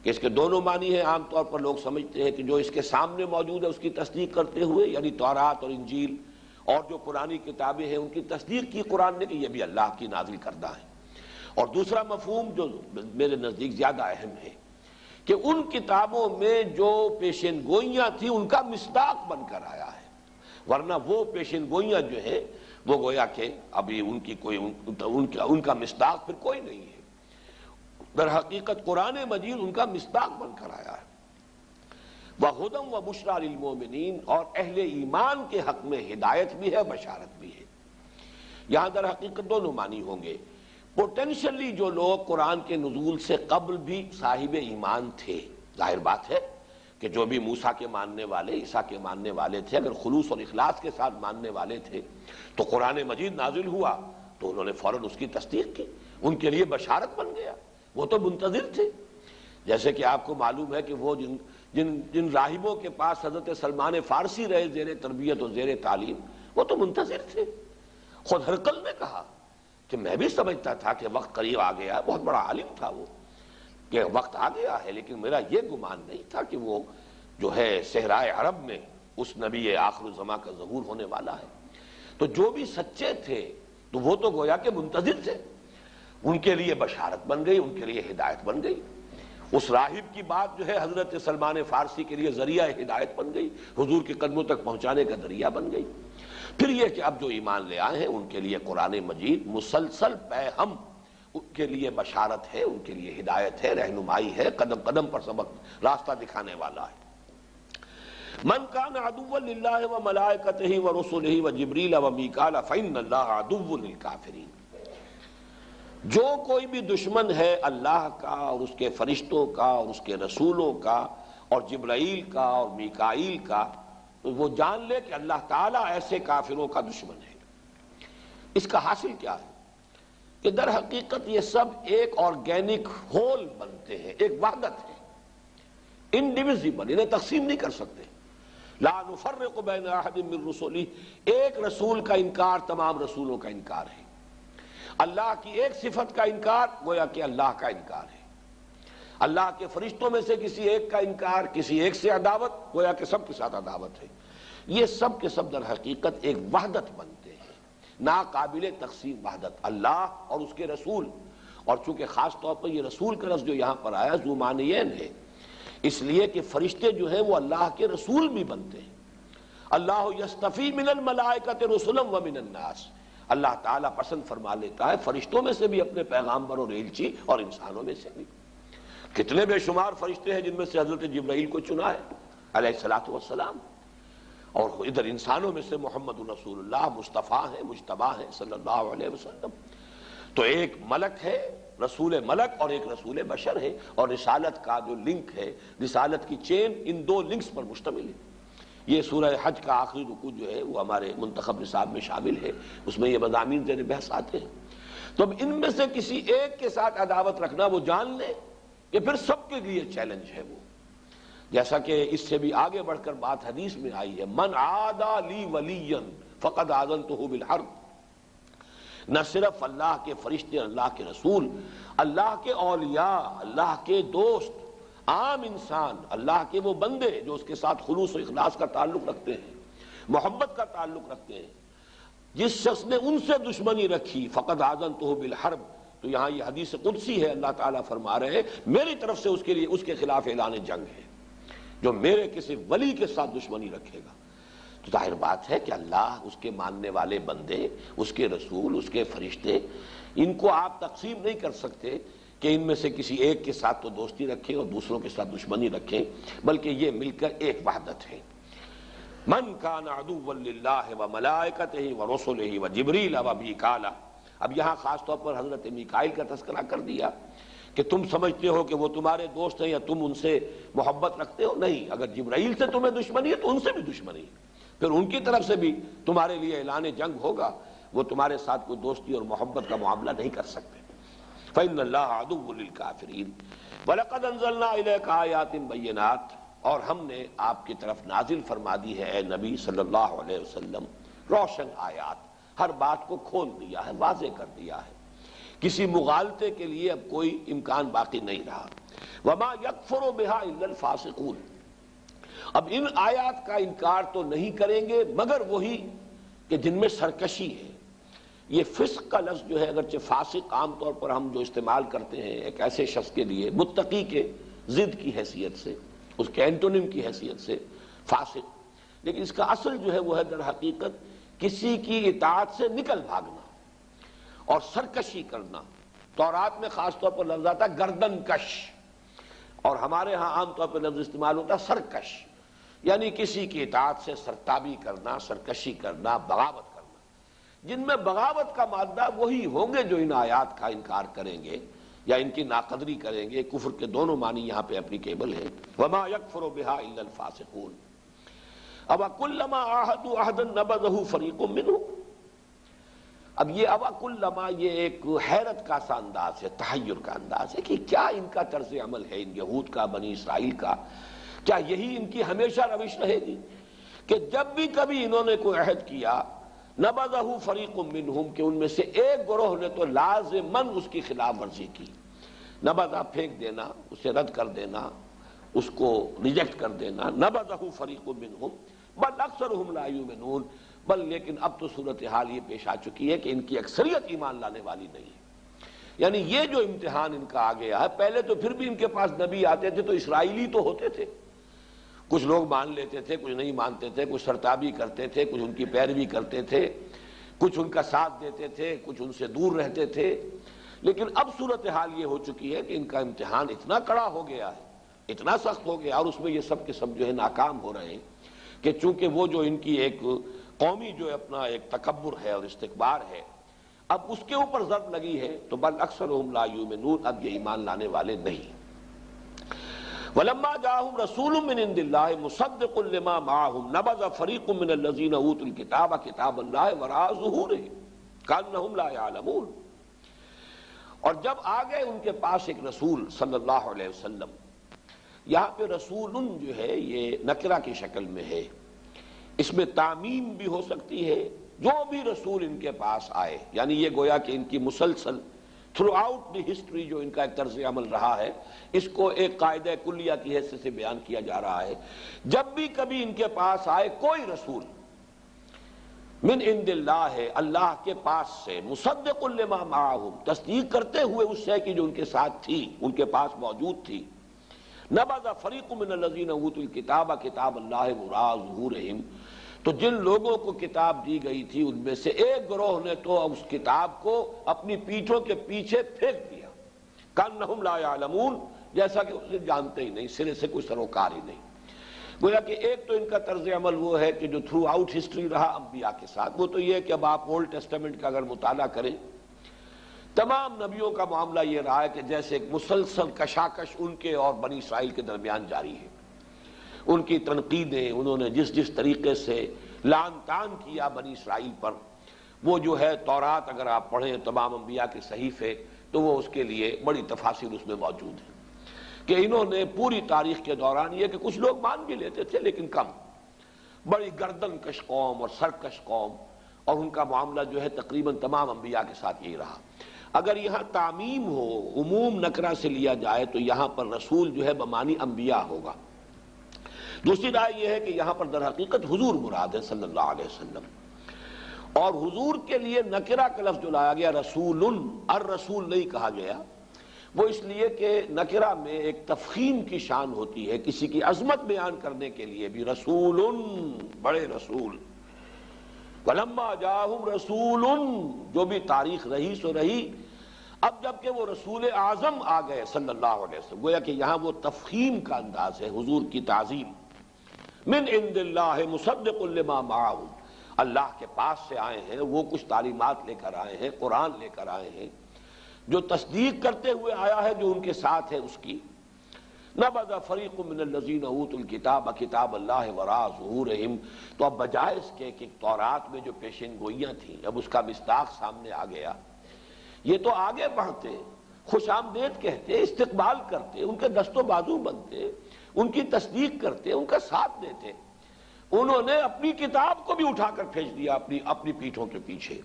کہ اس کے دونوں معنی ہیں۔ عام طور پر لوگ سمجھتے ہیں کہ جو اس کے سامنے موجود ہے اس کی تصدیق کرتے ہوئے، یعنی تورات اور انجیل اور جو قرآنی کتابیں ہیں ان کی تصدیق کی قرآن نے کہ یہ بھی اللہ کی نازل کردہ ہیں۔ اور دوسرا مفہوم جو میرے نزدیک زیادہ اہم ہے کہ ان کتابوں میں جو پیشین گوئیاں تھیں ان کا مصداق بن کر آیا ہے، ورنہ وہ پیشین گوئیاں جو ہیں وہ گویا کہ ابھی ان کی کوئی ان کا مصداق پھر کوئی نہیں ہے۔ در حقیقت قرآن مجید ان کا مصداق بن کر آیا ہے۔ وَهُدًى وَبُشْرَى لِلْمُؤْمِنِينَ، اور اہل ایمان کے حق میں ہدایت بھی ہے، بشارت بھی ہے۔ یہاں در حقیقت دونوں معنی ہوں گے۔ پوٹینشلی جو لوگ قرآن کے نزول سے قبل بھی صاحب ایمان تھے، ظاہر بات ہے کہ جو بھی موسیٰ کے ماننے والے، عیسیٰ کے ماننے والے تھے، اگر خلوص اور اخلاص کے ساتھ ماننے والے تھے تو قرآن مجید نازل ہوا تو انہوں نے فوراً اس کی تصدیق کی، ان کے لیے بشارت بن گیا، وہ تو منتظر تھے۔ جیسے کہ آپ کو معلوم ہے کہ وہ جن راہبوں کے پاس حضرت سلمان فارسی رہے زیر تربیت اور زیر تعلیم، وہ تو منتظر تھے۔ خود ہرقل نے کہا کہ میں بھی سمجھتا تھا کہ وقت قریب آ گیا، بہت بڑا عالم تھا وہ، کہ وقت آ گیا ہے، لیکن میرا یہ گمان نہیں تھا کہ وہ جو ہے صحرائے عرب میں اس نبی آخر الزماں کا ظہور ہونے والا ہے۔ تو جو بھی سچے تھے تو وہ تو گویا کہ منتظر تھے، ان کے لیے بشارت بن گئی، ان کے لیے ہدایت بن گئی۔ اس راہب کی بات جو ہے حضرت سلمان فارسی کے لیے ذریعہ ہدایت بن گئی، حضور کے قدموں تک پہنچانے کا ذریعہ بن گئی۔ پھر یہ کہ اب جو ایمان لے آئے ہیں ان کے لیے قرآن مجید مسلسل پے ہم ان کے لیے بشارت ہے، ان کے لیے ہدایت ہے، رہنمائی ہے، قدم قدم پر سبق راستہ دکھانے والا ہے۔ من کان عدوا للہ وملائکتہ ورسلہ وجبریل ومیکال فإن اللہ عدو للکافرین، جو کوئی بھی دشمن ہے اللہ کا اور اس کے فرشتوں کا اور اس کے رسولوں کا اور جبرائیل کا اور میکائیل کا، تو وہ جان لے کہ اللہ تعالیٰ ایسے کافروں کا دشمن ہے۔ اس کا حاصل کیا ہے کہ در حقیقت یہ سب ایک آرگینک ہول بنتے ہیں، ایک وحدت ہے، انڈیویزیبل، انہیں تقسیم نہیں کر سکتے۔ لا نفرق بین احد من رسلہ، ایک رسول کا انکار تمام رسولوں کا انکار ہے۔ اللہ کی ایک صفت کا انکار گویا کہ اللہ کا انکار ہے۔ اللہ کے فرشتوں میں سے کسی ایک کا انکار، کسی ایک سے عداوت، گویا کہ سب کے ساتھ عداوت ہے۔ یہ سب کے سب در حقیقت ایک وحدت بنتے ہیں، ناقابل تقسیم وحدت، اللہ اور اس کے رسول۔ اور چونکہ خاص طور پر یہ رسول کا لفظ جو یہاں پر آیا ذو معنیین ہے، اس لیے کہ فرشتے جو ہیں وہ اللہ کے رسول بھی بنتے ہیں۔ اللہ یصطفی من الملائکۃ رسلا ومن الناس، اللہ تعالیٰ پسند فرما لیتا ہے فرشتوں میں سے بھی اپنے پیغامبر اور ایلچی، اور انسانوں میں سے بھی۔ کتنے بے شمار فرشتے ہیں جن میں سے حضرت جبرائیل کو چنا ہے علیہ الصلوۃ والسلام، اور ادھر انسانوں میں سے محمد رسول اللہ مصطفیٰ ہیں، مجتبیٰ ہیں صلی اللہ علیہ وسلم۔ تو ایک ملک ہے، رسول ملک، اور ایک رسول بشر ہے، اور رسالت کا جو لنک ہے، رسالت کی چین ان دو لنکس پر مشتمل ہے۔ یہ سورہ حج کا آخری رکوع جو ہے وہ ہمارے منتخب نصاب میں شامل ہے، اس میں یہ مضامین زیر بحث آتے ہیں۔ تو اب ان میں سے کسی ایک کے ساتھ عداوت رکھنا وہ جان لے کہ پھر سب کے لیے چیلنج ہے وہ، جیسا کہ اس سے بھی آگے بڑھ کر بات حدیث میں آئی ہے، من عادى لی ولیا فقد آذنتہ بالحرب۔ نہ صرف اللہ کے فرشتے، اللہ کے رسول، اللہ کے اولیاء، اللہ کے دوست، عام انسان، اللہ کے وہ بندے جو اس کے ساتھ خلوص و اخلاص کا تعلق رکھتے ہیں، محبت کا تعلق رکھتے ہیں، جس شخص نے ان سے دشمنی رکھی فقد آذنتہ بالحرب، تو یہاں یہ حدیث قدسی ہے، اللہ تعالیٰ فرما رہے ہیں میری طرف سے اس کے خلاف اعلان جنگ ہے، جو میرے کسی ولی کے ساتھ دشمنی رکھے گا۔ تو ظاہر بات ہے کہ اللہ، اس کے ماننے والے بندے، اس کے رسول، اس کے فرشتے، ان کو آپ تقسیم نہیں کر سکتے کہ ان میں سے کسی ایک کے ساتھ تو دوستی رکھیں اور دوسروں کے ساتھ دشمنی رکھیں، بلکہ یہ مل کر ایک وحدت ہے۔ من کان عدوا للہ وملائکتہ ورسلہ وجبریل ومیکال۔ اب یہاں خاص طور پر حضرت میکائیل کا تذکرہ کر دیا کہ تم سمجھتے ہو کہ وہ تمہارے دوست ہیں یا تم ان سے محبت رکھتے ہو، نہیں، اگر جبرائیل سے تمہیں دشمنی ہے تو ان سے بھی دشمنی ہے، پھر ان کی طرف سے بھی تمہارے لیے اعلان جنگ ہوگا، وہ تمہارے ساتھ کوئی دوستی اور محبت کا معاملہ نہیں کر سکتے۔ فإن اللہ عدو للکافرین وَلَقَدْ أَنزَلْنَا إِلَيْكَ آیَاتٍ بَيِّنَاتٍ، اور ہم نے آپ کی طرف نازل فرما دی ہے اے نبی صلی اللہ علیہ وسلم روشن آیات، ہر بات کو کھول دیا ہے، واضح کر دیا ہے، کسی مغالطے کے لیے اب کوئی امکان باقی نہیں رہا۔ وَمَا يَكْفُرُ بِهَا إِلَّا الْفَاسِقُونَ، اب ان آیات کا انکار تو نہیں کریں گے مگر وہی کہ جن میں سرکشی ہے۔ یہ فسق کا لفظ جو ہے، اگرچہ فاسق عام طور پر ہم جو استعمال کرتے ہیں ایک ایسے شخص کے لیے متقی کے ضد کی حیثیت سے، اس کے اینٹونیم کی حیثیت سے فاسق، لیکن اس کا اصل جو ہے وہ ہے در حقیقت کسی کی اطاعت سے نکل بھاگنا اور سرکشی کرنا۔ تورات میں خاص طور پر لفظ آتا ہے گردن کش، اور ہمارے ہاں عام طور پر لفظ استعمال ہوتا ہے سرکش، یعنی کسی کی اطاعت سے سرتابی کرنا، سرکشی کرنا، بغاوت کرنا۔ جن میں بغاوت کا مادہ وہی ہوں گے جو ان آیات کا انکار کریں گے یا ان کی ناقدری کریں گے۔ کفر کے دونوں معنی یہاں پہ اپلیکیبل ہیں۔ وما يكفر بها الا الفاسقون اوکلما عاهدوا عهدا نبذه فریق منهم۔ اب یہ اوکلما یہ ایک حیرت کا سا انداز ہے، تحیر کا انداز ہے کہ کیا ان کا طرز عمل ہے، ان یہود کا، بنی اسرائیل کا، کیا یہی ان کی ہمیشہ روش رہے گی کہ جب بھی کبھی انہوں نے کوئی عہد کیا نبذہ فریق منہم، کہ ان میں سے ایک گروہ نے تو لازماً اس کی خلاف ورزی کی۔ نبذہ پھینک دینا، اسے رد کر دینا، اس کو ریجیکٹ کر دینا۔ نبذہ فریق منہم بل اکثرہم لا یؤمنون، بل لیکن اب تو صورتحال یہ پیش آ چکی ہے کہ ان کی اکثریت ایمان لانے والی نہیں ہے۔ یعنی یہ جو امتحان ان کا آ گیا ہے، پہلے تو پھر بھی ان کے پاس نبی آتے تھے تو اسرائیلی تو ہوتے تھے، کچھ لوگ مان لیتے تھے، کچھ نہیں مانتے تھے، کچھ سرتابی کرتے تھے، کچھ ان کی پیروی کرتے تھے، کچھ ان کا ساتھ دیتے تھے، کچھ ان سے دور رہتے تھے۔ لیکن اب صورتحال یہ ہو چکی ہے کہ ان کا امتحان اتنا کڑا ہو گیا ہے، اتنا سخت ہو گیا، اور اس میں یہ سب کے سب جو ہے ناکام ہو رہے ہیں کہ چونکہ وہ جو ان کی ایک قومی جو اپنا ایک تکبر ہے اور استکبار ہے، اب اس کے اوپر ضرب لگی ہے، تو بل اکثرهم لا یؤمنون، اب یہ ایمان لانے والے نہیں۔ وَلَمَّا جَاءَهُمْ رَسُولٌ مِّنْ عِندِ اللَّهِ مُصَدِّقٌ لِّمَا مَعَهُمْ نَبَذَ فَرِيقٌ مِّنَ الَّذِينَ أُوتُوا الْكِتَابَ كِتَابَ اللَّهِ وَرَاءَ ظُهُورِهِمْ كَأَنَّهُمْ لَا يَعْلَمُونَ۔ اور جب آ گئے ان کے پاس ایک رسول صلی اللہ علیہ وسلم، یہاں پہ رسول جو ہے یہ نکرہ کی شکل میں ہے، اس میں تعمیم بھی ہو سکتی ہے، جو بھی رسول ان کے پاس آئے، یعنی یہ گویا کہ ان کی مسلسل تھرو آؤٹ دی ہسٹری جو ان کا ایک طرز عمل رہا ہے، اس کو ایک قاعدہ کلیہ کی حیثیت سے بیان کیا جا رہا ہے۔ جب بھی کبھی ان کے پاس آئے کوئی رسول من عند اللہ ہے، اللہ کے پاس سے، مصدق لما معہم، تصدیق کرتے ہوئے اس شے کی جو ان کے ساتھ تھی، ان کے پاس موجود تھی، نبذ فریق من الذین اوتوا الکتاب کتاب اللہ وراء ظہورہم، تو جن لوگوں کو کتاب دی گئی تھی ان میں سے ایک گروہ نے تو اس کتاب کو اپنی پیٹھوں کے پیچھے پھینک دیا، کأنہم لا یعلمون، جیسا کہ اسے جانتے ہی نہیں، سرے سے کوئی سروکار ہی نہیں۔ گویا کہ ایک تو ان کا طرز عمل وہ ہے کہ جو تھرو آؤٹ ہسٹری رہا انبیاء کے ساتھ، وہ تو یہ ہے کہ اب آپ اولڈ ٹیسٹمنٹ کا اگر مطالعہ کریں، تمام نبیوں کا معاملہ یہ رہا ہے کہ جیسے ایک مسلسل کشاکش ان کے اور بنی اسرائیل کے درمیان جاری ہے، ان کی تنقیدیں، انہوں نے جس جس طریقے سے لعن طعن کیا بنی اسرائیل پر، وہ جو ہے تورات اگر آپ پڑھیں تمام انبیاء کے صحیفے تو وہ اس کے لیے بڑی تفاصیل اس میں موجود ہیں کہ انہوں نے پوری تاریخ کے دوران، یہ کہ کچھ لوگ مان بھی لیتے تھے لیکن کم، بڑی گردن کش قوم اور سرکش قوم، اور ان کا معاملہ جو ہے تقریباً تمام انبیاء کے ساتھ یہی رہا۔ اگر یہاں تعمیم ہو، عموم نکرہ سے لیا جائے تو یہاں پر رسول جو ہے بمعنی انبیاء ہوگا۔ دوسری رائے یہ ہے کہ یہاں پر در حقیقت حضور مراد ہے صلی اللہ علیہ وسلم، اور حضور کے لیے نکرہ کا لفظ جو لایا گیا رسول، الرسول نہیں کہا گیا، وہ اس لیے کہ نکرہ میں ایک تفخیم کی شان ہوتی ہے، کسی کی عظمت بیان کرنے کے لیے بھی، رسول، بڑے رسول۔ وَلَمَّا جَاءَهُمْ رَسُولٌ، جو بھی تاریخ رہی سو رہی، اب جب کہ وہ رسول اعظم آ گئے صلی اللہ علیہ وسلم، گویا کہ یہاں وہ تفخیم کا انداز ہے، حضور کی تعظیم، من عند اللہ مصدق لما معہم، اللہ کے پاس سے آئے ہیں، وہ کچھ تعلیمات لے کر آئے ہیں، قرآن لے کر آئے ہیں، جو تصدیق کرتے ہوئے آیا ہے جو ان کے ساتھ ہے اس کی۔ نبذ فریق من الذین اوتوا الکتاب کتاب اللہ وراء ظہورہم، تو اب بجائے اس کے کہ تورات میں جو پیشین گوئیاں تھیں، اب اس کا مصداق سامنے آ گیا، یہ تو آگے بڑھتے، خوش آمدید کہتے، استقبال کرتے، ان کے دست و بازو بنتے، ان کی تصدیق کرتے، ان کا ساتھ دیتے، انہوں نے اپنی کتاب کو بھی اٹھا کر پھینک دیا اپنی پیٹھوں کے پیچھے،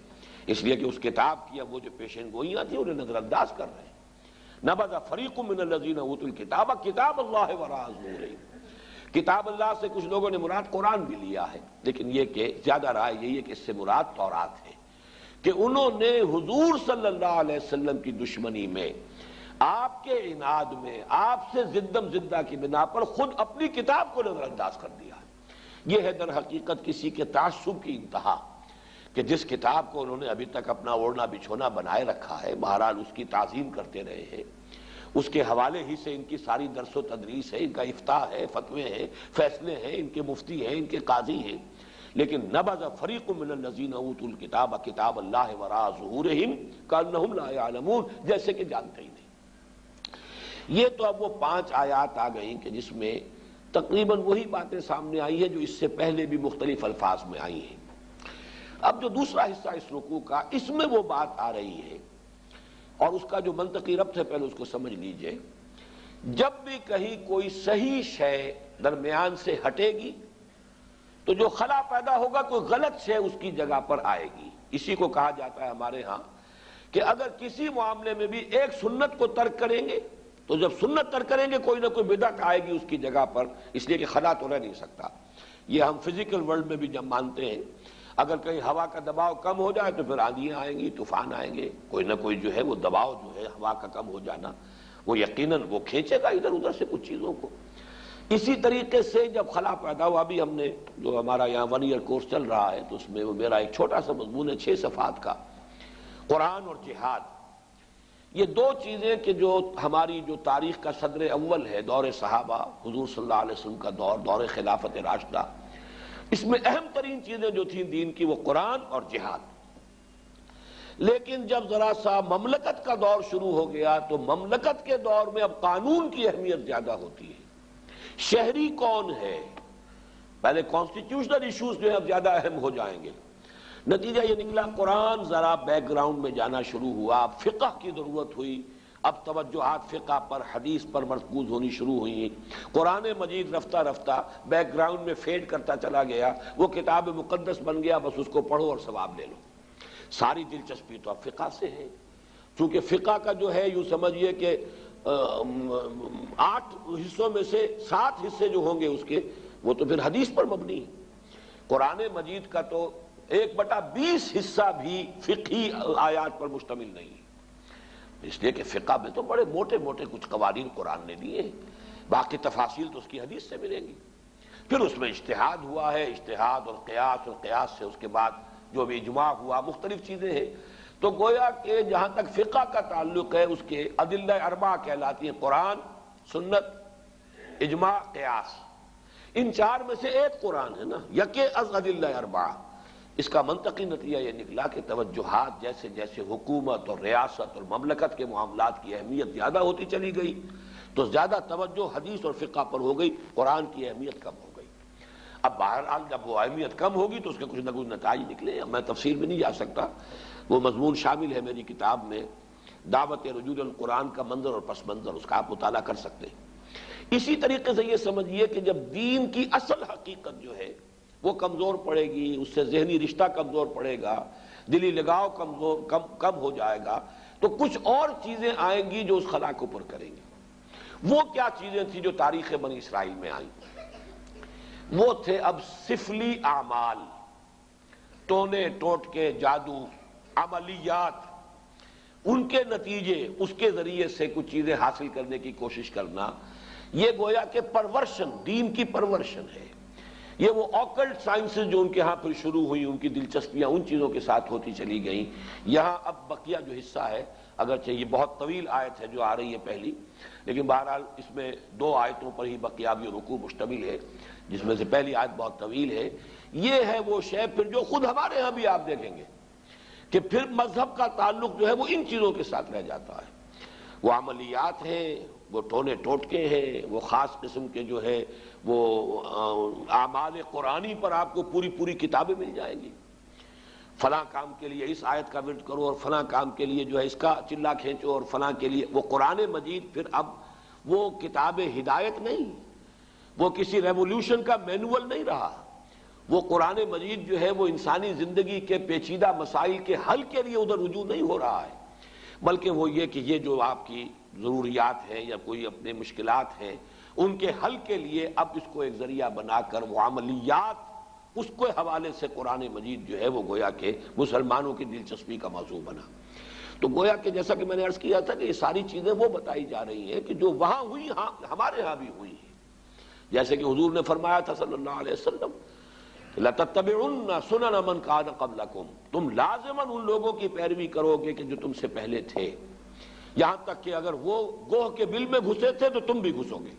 اس لیے کہ اس کتاب کی اب وہ جو پیشین گوئیاں تھیں انہیں نظر انداز کر رہے ہیں۔ نبذ فریق من الذین اوتوا الکتاب کتاب اللہ وراء ظہورہم، کتاب اللہ سے کچھ لوگوں نے مراد قرآن بھی لیا ہے، لیکن یہ کہ زیادہ رائے یہی ہے کہ اس سے مراد تورات ہے، کہ انہوں نے حضور صلی اللہ علیہ وسلم کی دشمنی میں، آپ کے عناد میں، آپ سے ضدم زدہ کی بنا پر خود اپنی کتاب کو نظر انداز کر دیا ہے۔ یہ ہے در حقیقت کسی کے تعصب کی انتہا، کہ جس کتاب کو انہوں نے ابھی تک اپنا اوڑھنا بچھونا بنائے رکھا ہے، بہرحال اس کی تعظیم کرتے رہے ہیں، اس کے حوالے ہی سے ان کی ساری درس و تدریس ہے، ان کا افتاء ہے، فتوے ہیں، فیصلے ہیں، ان کے مفتی ہیں، ان کے قاضی ہیں، لیکن نبذ فریق من الذین اوتوا الکتاب کتاب اللہ وراء ظہورہم کأنہم لا یعلمون، جیسے کہ جانتے ہی نہیں۔ یہ تو اب وہ 5 آیات آ گئیں کہ جس میں تقریباً وہی باتیں سامنے آئی ہیں جو اس سے پہلے بھی مختلف الفاظ میں آئی ہیں۔ اب جو دوسرا حصہ اس رکوع کا، اس میں وہ بات آ رہی ہے، اور اس کا جو منطقی ربط ہے پہلے اس کو سمجھ لیجئے۔ جب بھی کہیں کوئی صحیح شے درمیان سے ہٹے گی تو جو خلا پیدا ہوگا کوئی غلط شے اس کی جگہ پر آئے گی۔ اسی کو کہا جاتا ہے ہمارے ہاں کہ اگر کسی معاملے میں بھی ایک سنت کو ترک کریں گے تو جب سنت ترک کریں گے کوئی نہ کوئی بدعت آئے گی اس کی جگہ پر، اس لیے کہ خلا تو رہ نہیں سکتا۔ یہ ہم فزیکل ورلڈ میں بھی جب مانتے ہیں، اگر کہیں ہوا کا دباؤ کم ہو جائے تو پھر آندھیاں آئیں گی، طوفان آئیں گے، کوئی نہ کوئی جو ہے وہ دباؤ جو ہے ہوا کا کم ہو جانا، وہ یقیناً وہ کھینچے گا ادھر ادھر سے کچھ چیزوں کو۔ اسی طریقے سے جب خلا پیدا ہوا، ابھی ہم نے جو ہمارا یہاں 1 ایئر کورس چل رہا ہے تو اس میں وہ میرا ایک چھوٹا سا مضمون ہے 6 صفحات کا، قرآن اور جہاد۔ یہ دو چیزیں کہ جو ہماری جو تاریخ کا صدر اول ہے، دور صحابہ، حضور صلی اللہ علیہ وسلم کا دور، دور خلافت راشدہ، اس میں اہم ترین چیزیں جو تھیں دین کی وہ قرآن اور جہاد۔ لیکن جب ذرا سا مملکت کا دور شروع ہو گیا تو مملکت کے دور میں اب قانون کی اہمیت زیادہ ہوتی ہے، شہری کون ہے، پہلے کانسٹیٹیوشنل ایشوز جو ہیں اب زیادہ اہم ہو جائیں گے۔ نتیجہ یہ نکلا قرآن ذرا بیک گراؤنڈ میں جانا شروع ہوا، اب فقہ کی ضرورت ہوئی، اب توجہات فقہ پر، حدیث پر مرکوز ہونی شروع ہوئی۔ قرآن مجید رفتہ رفتہ بیک گراؤنڈ میں فیڈ کرتا چلا گیا، وہ کتاب مقدس بن گیا، بس اس کو پڑھو اور ثواب لے لو۔ ساری دلچسپی تو اب فقہ سے ہے، چونکہ فقہ کا جو ہے یوں سمجھیے کہ 8 حصوں میں سے 7 حصے جو ہوں گے اس کے، وہ تو پھر حدیث پر مبنی ہے۔ قرآن مجید کا تو 1/20 حصہ بھی فقہی آیات پر مشتمل نہیں ہے، اس لیے کہ فقہ میں تو بڑے موٹے موٹے کچھ قوانین قرآن نے دیے ہیں، باقی تفاصیل تو اس کی حدیث سے ملیں گی۔ پھر اس میں اجتہاد ہوا ہے، اجتہاد اور قیاس سے اس کے بعد جو بھی اجماع ہوا، مختلف چیزیں ہیں۔ تو گویا کہ جہاں تک فقہ کا تعلق ہے اس کے ادلہ اربعہ کہلاتی ہیں، قرآن، سنت، اجماع، قیاس۔ ان 4 میں سے ایک قرآن ہے نا، یکے از ادلہ اربعہ۔ اس کا منطقی نتیجہ یہ نکلا کہ توجہات جیسے جیسے حکومت اور ریاست اور مملکت کے معاملات کی اہمیت زیادہ ہوتی چلی گئی تو زیادہ توجہ حدیث اور فقہ پر ہو گئی، قرآن کی اہمیت کم ہو گئی۔ اب بہرحال جب وہ اہمیت کم ہوگی تو اس کے کچھ نہ کچھ نتائج نکلے، میں تفصیل میں نہیں جا سکتا، وہ مضمون شامل ہے میری کتاب میں، دعوت رجوع القرآن کا منظر اور پس منظر، اس کا آپ مطالعہ کر سکتے ہیں۔ اسی طریقے سے یہ سمجھیے کہ جب دین کی اصل حقیقت جو ہے وہ کمزور پڑے گی، اس سے ذہنی رشتہ کمزور پڑے گا، دلی لگاؤ کم ہو جائے گا، تو کچھ اور چیزیں آئیں گی جو اس خلا کو پر کریں گی۔ وہ کیا چیزیں تھیں جو تاریخ بنی اسرائیل میں آئیں؟ وہ تھے اب سفلی اعمال، ٹونے ٹوٹکے، جادو، عملیات، ان کے نتیجے، اس کے ذریعے سے کچھ چیزیں حاصل کرنے کی کوشش کرنا، یہ گویا کہ پرورشن، دین کی پرورشن ہے۔ یہ وہ آکلٹ سائنسز جو ان کے ہاں پھر شروع ہوئی، ان کی دلچسپیاں ان چیزوں کے ساتھ ہوتی چلی گئیں۔ یہاں اب بقیہ جو حصہ ہے، اگرچہ یہ بہت طویل آیت ہے جو آ رہی ہے پہلی، لیکن بہرحال اس میں 2 آیتوں پر ہی بقیہ رکوع مشتمل ہے، جس میں سے پہلی آیت بہت طویل ہے۔ یہ ہے وہ شے پھر جو خود ہمارے ہاں بھی آپ دیکھیں گے کہ پھر مذہب کا تعلق جو ہے وہ ان چیزوں کے ساتھ رہ جاتا ہے۔ وہ عملیات ہیں، وہ ٹونے ٹوٹکے ہیں، وہ خاص قسم کے جو ہے وہ اعمال قرآنی پر آپ کو پوری کتابیں مل جائیں گی۔ فلاں کام کے لیے اس آیت کا ورد کرو اور فلاں کام کے لیے جو ہے اس کا چلا کھینچو اور فلاں کے لیے۔ وہ قرآن مجید پھر اب وہ کتاب ہدایت نہیں، وہ کسی ریولیوشن کا مینول نہیں رہا۔ وہ قرآن مجید جو ہے وہ انسانی زندگی کے پیچیدہ مسائل کے حل کے لیے ادھر رجوع نہیں ہو رہا ہے، بلکہ وہ یہ کہ یہ جو آپ کی ضروریات ہیں یا کوئی اپنے مشکلات ہیں ان کے حل کے لیے اب اس کو ایک ذریعہ بنا کر وہ عملیات، اس کے حوالے سے قرآن مجید جو ہے وہ گویا کہ مسلمانوں کی دلچسپی کا موضوع بنا۔ تو گویا کہ جیسا کہ میں نے عرض کیا تھا کہ یہ ساری چیزیں وہ بتائی جا رہی ہیں کہ جو وہاں ہوئی ہمارے ہاں بھی ہوئی ہیں۔ جیسے کہ حضور نے فرمایا تھا صلی اللہ علیہ وسلم، لَتَتَّبِعُنَّ سُنَنَ مَنْ كَانَ قَبْلَكُمْ، تم لازماً ان لوگوں کی پیروی کرو گے کہ جو تم سے پہلے تھے، یہاں تک کہ اگر وہ گوہ کے بل میں گھسے تھے تو تم بھی گھسو گے۔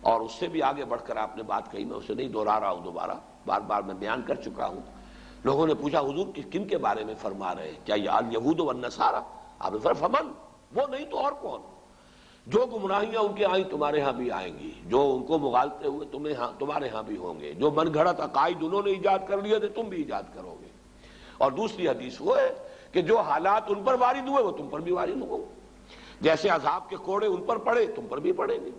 اور اس سے بھی آگے بڑھ کر آپ نے بات کہی، میں اسے نہیں دہرا رہا ہوں، دوبارہ بار بار میں بیان کر چکا ہوں۔ لوگوں نے پوچھا حضور کن کے بارے میں فرما رہے ہیں؟ کیا یہ الیہود والنصارى؟ آپ نے فرمایا فمن، وہ نہیں تو اور کون؟ جو گمراہیاں ان کے آئیں تمہارے ہاں بھی آئیں گی، جو ان کو مغالطے ہوئے تمہارے ہاں بھی ہوں گے، جو من گھڑت عقائد انہوں نے ایجاد کر لیے تھے تم بھی ایجاد کرو گے۔ اور دوسری حدیث وہ ہے کہ جو حالات ان پر وارد ہوئے وہ تم پر بھی وارد ہوں، جیسے عذاب کے کوڑے ان پر پڑے تم پر بھی پڑیں گے،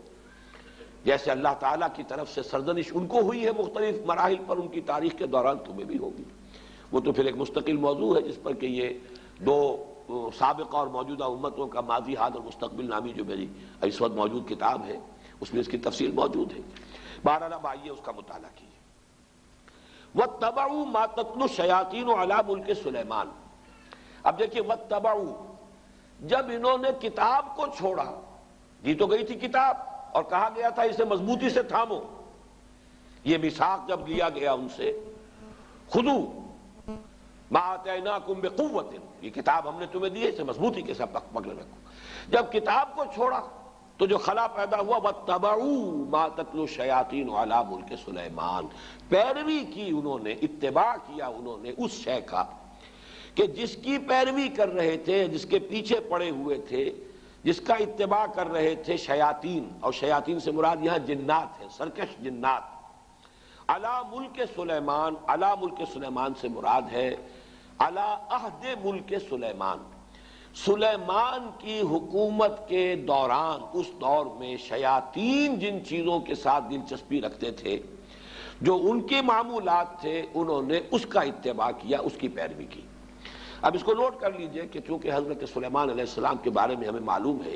جیسے اللہ تعالیٰ کی طرف سے سرزنش ان کو ہوئی ہے مختلف مراحل پر ان کی تاریخ کے دوران تمہیں بھی ہوگی۔ وہ تو پھر ایک مستقل موضوع ہے جس پر کہ یہ 2 سابقہ اور موجودہ امتوں کا ماضی، حال اور مستقبل نامی جو میری اس وقت موجود کتاب ہے اس میں اس کی تفصیل موجود ہے۔ بہرحال اب آئیے اس کا مطالعہ کیجیے۔ وَاتَّبَعُوا مَا تَتْلُو الشَّيَاطِينُ عَلَىٰ مُلْكِ سُلَيْمَانَ۔ اب دیکھیے وَاتَّبَعُوا، جب انہوں نے کتاب کو چھوڑا، دی تو گئی تھی کتاب اور کہا گیا تھا اسے مضبوطی سے تھامو، یہ میثاق جب لیا گیا ان سے، خذو ما آتیناکم بقوۃ، یہ کتاب ہم نے تمہیں دی ہے، اسے مضبوطی کے ساتھ پکڑے رکھو۔ جب کتاب کو چھوڑا تو جو خلا پیدا ہوا وَاتَّبَعُوا مَا تَتْلُو الشَّيَاطِينُ عَلَىٰ مُلْكِ سُلَيْمَانَ، پیروی کی انہوں نے، اتباع کیا انہوں نے اس شے کا کہ جس کی پیروی کر رہے تھے، جس کے پیچھے پڑے ہوئے تھے، جس کا اتباع کر رہے تھے شیاطین، اور شیاطین سے مراد یہاں جنات ہیں، سرکش جنات۔ علی ملک سلیمان، علی ملک سلیمان سے مراد ہے علی عہد ملک سلیمان، سلیمان کی حکومت کے دوران، اس دور میں شیاطین جن چیزوں کے ساتھ دلچسپی رکھتے تھے، جو ان کے معمولات تھے، انہوں نے اس کا اتباع کیا، اس کی پیروی کی۔ اب اس کو نوٹ کر لیجئے کہ چونکہ حضرت سلیمان علیہ السلام کے بارے میں ہمیں معلوم ہے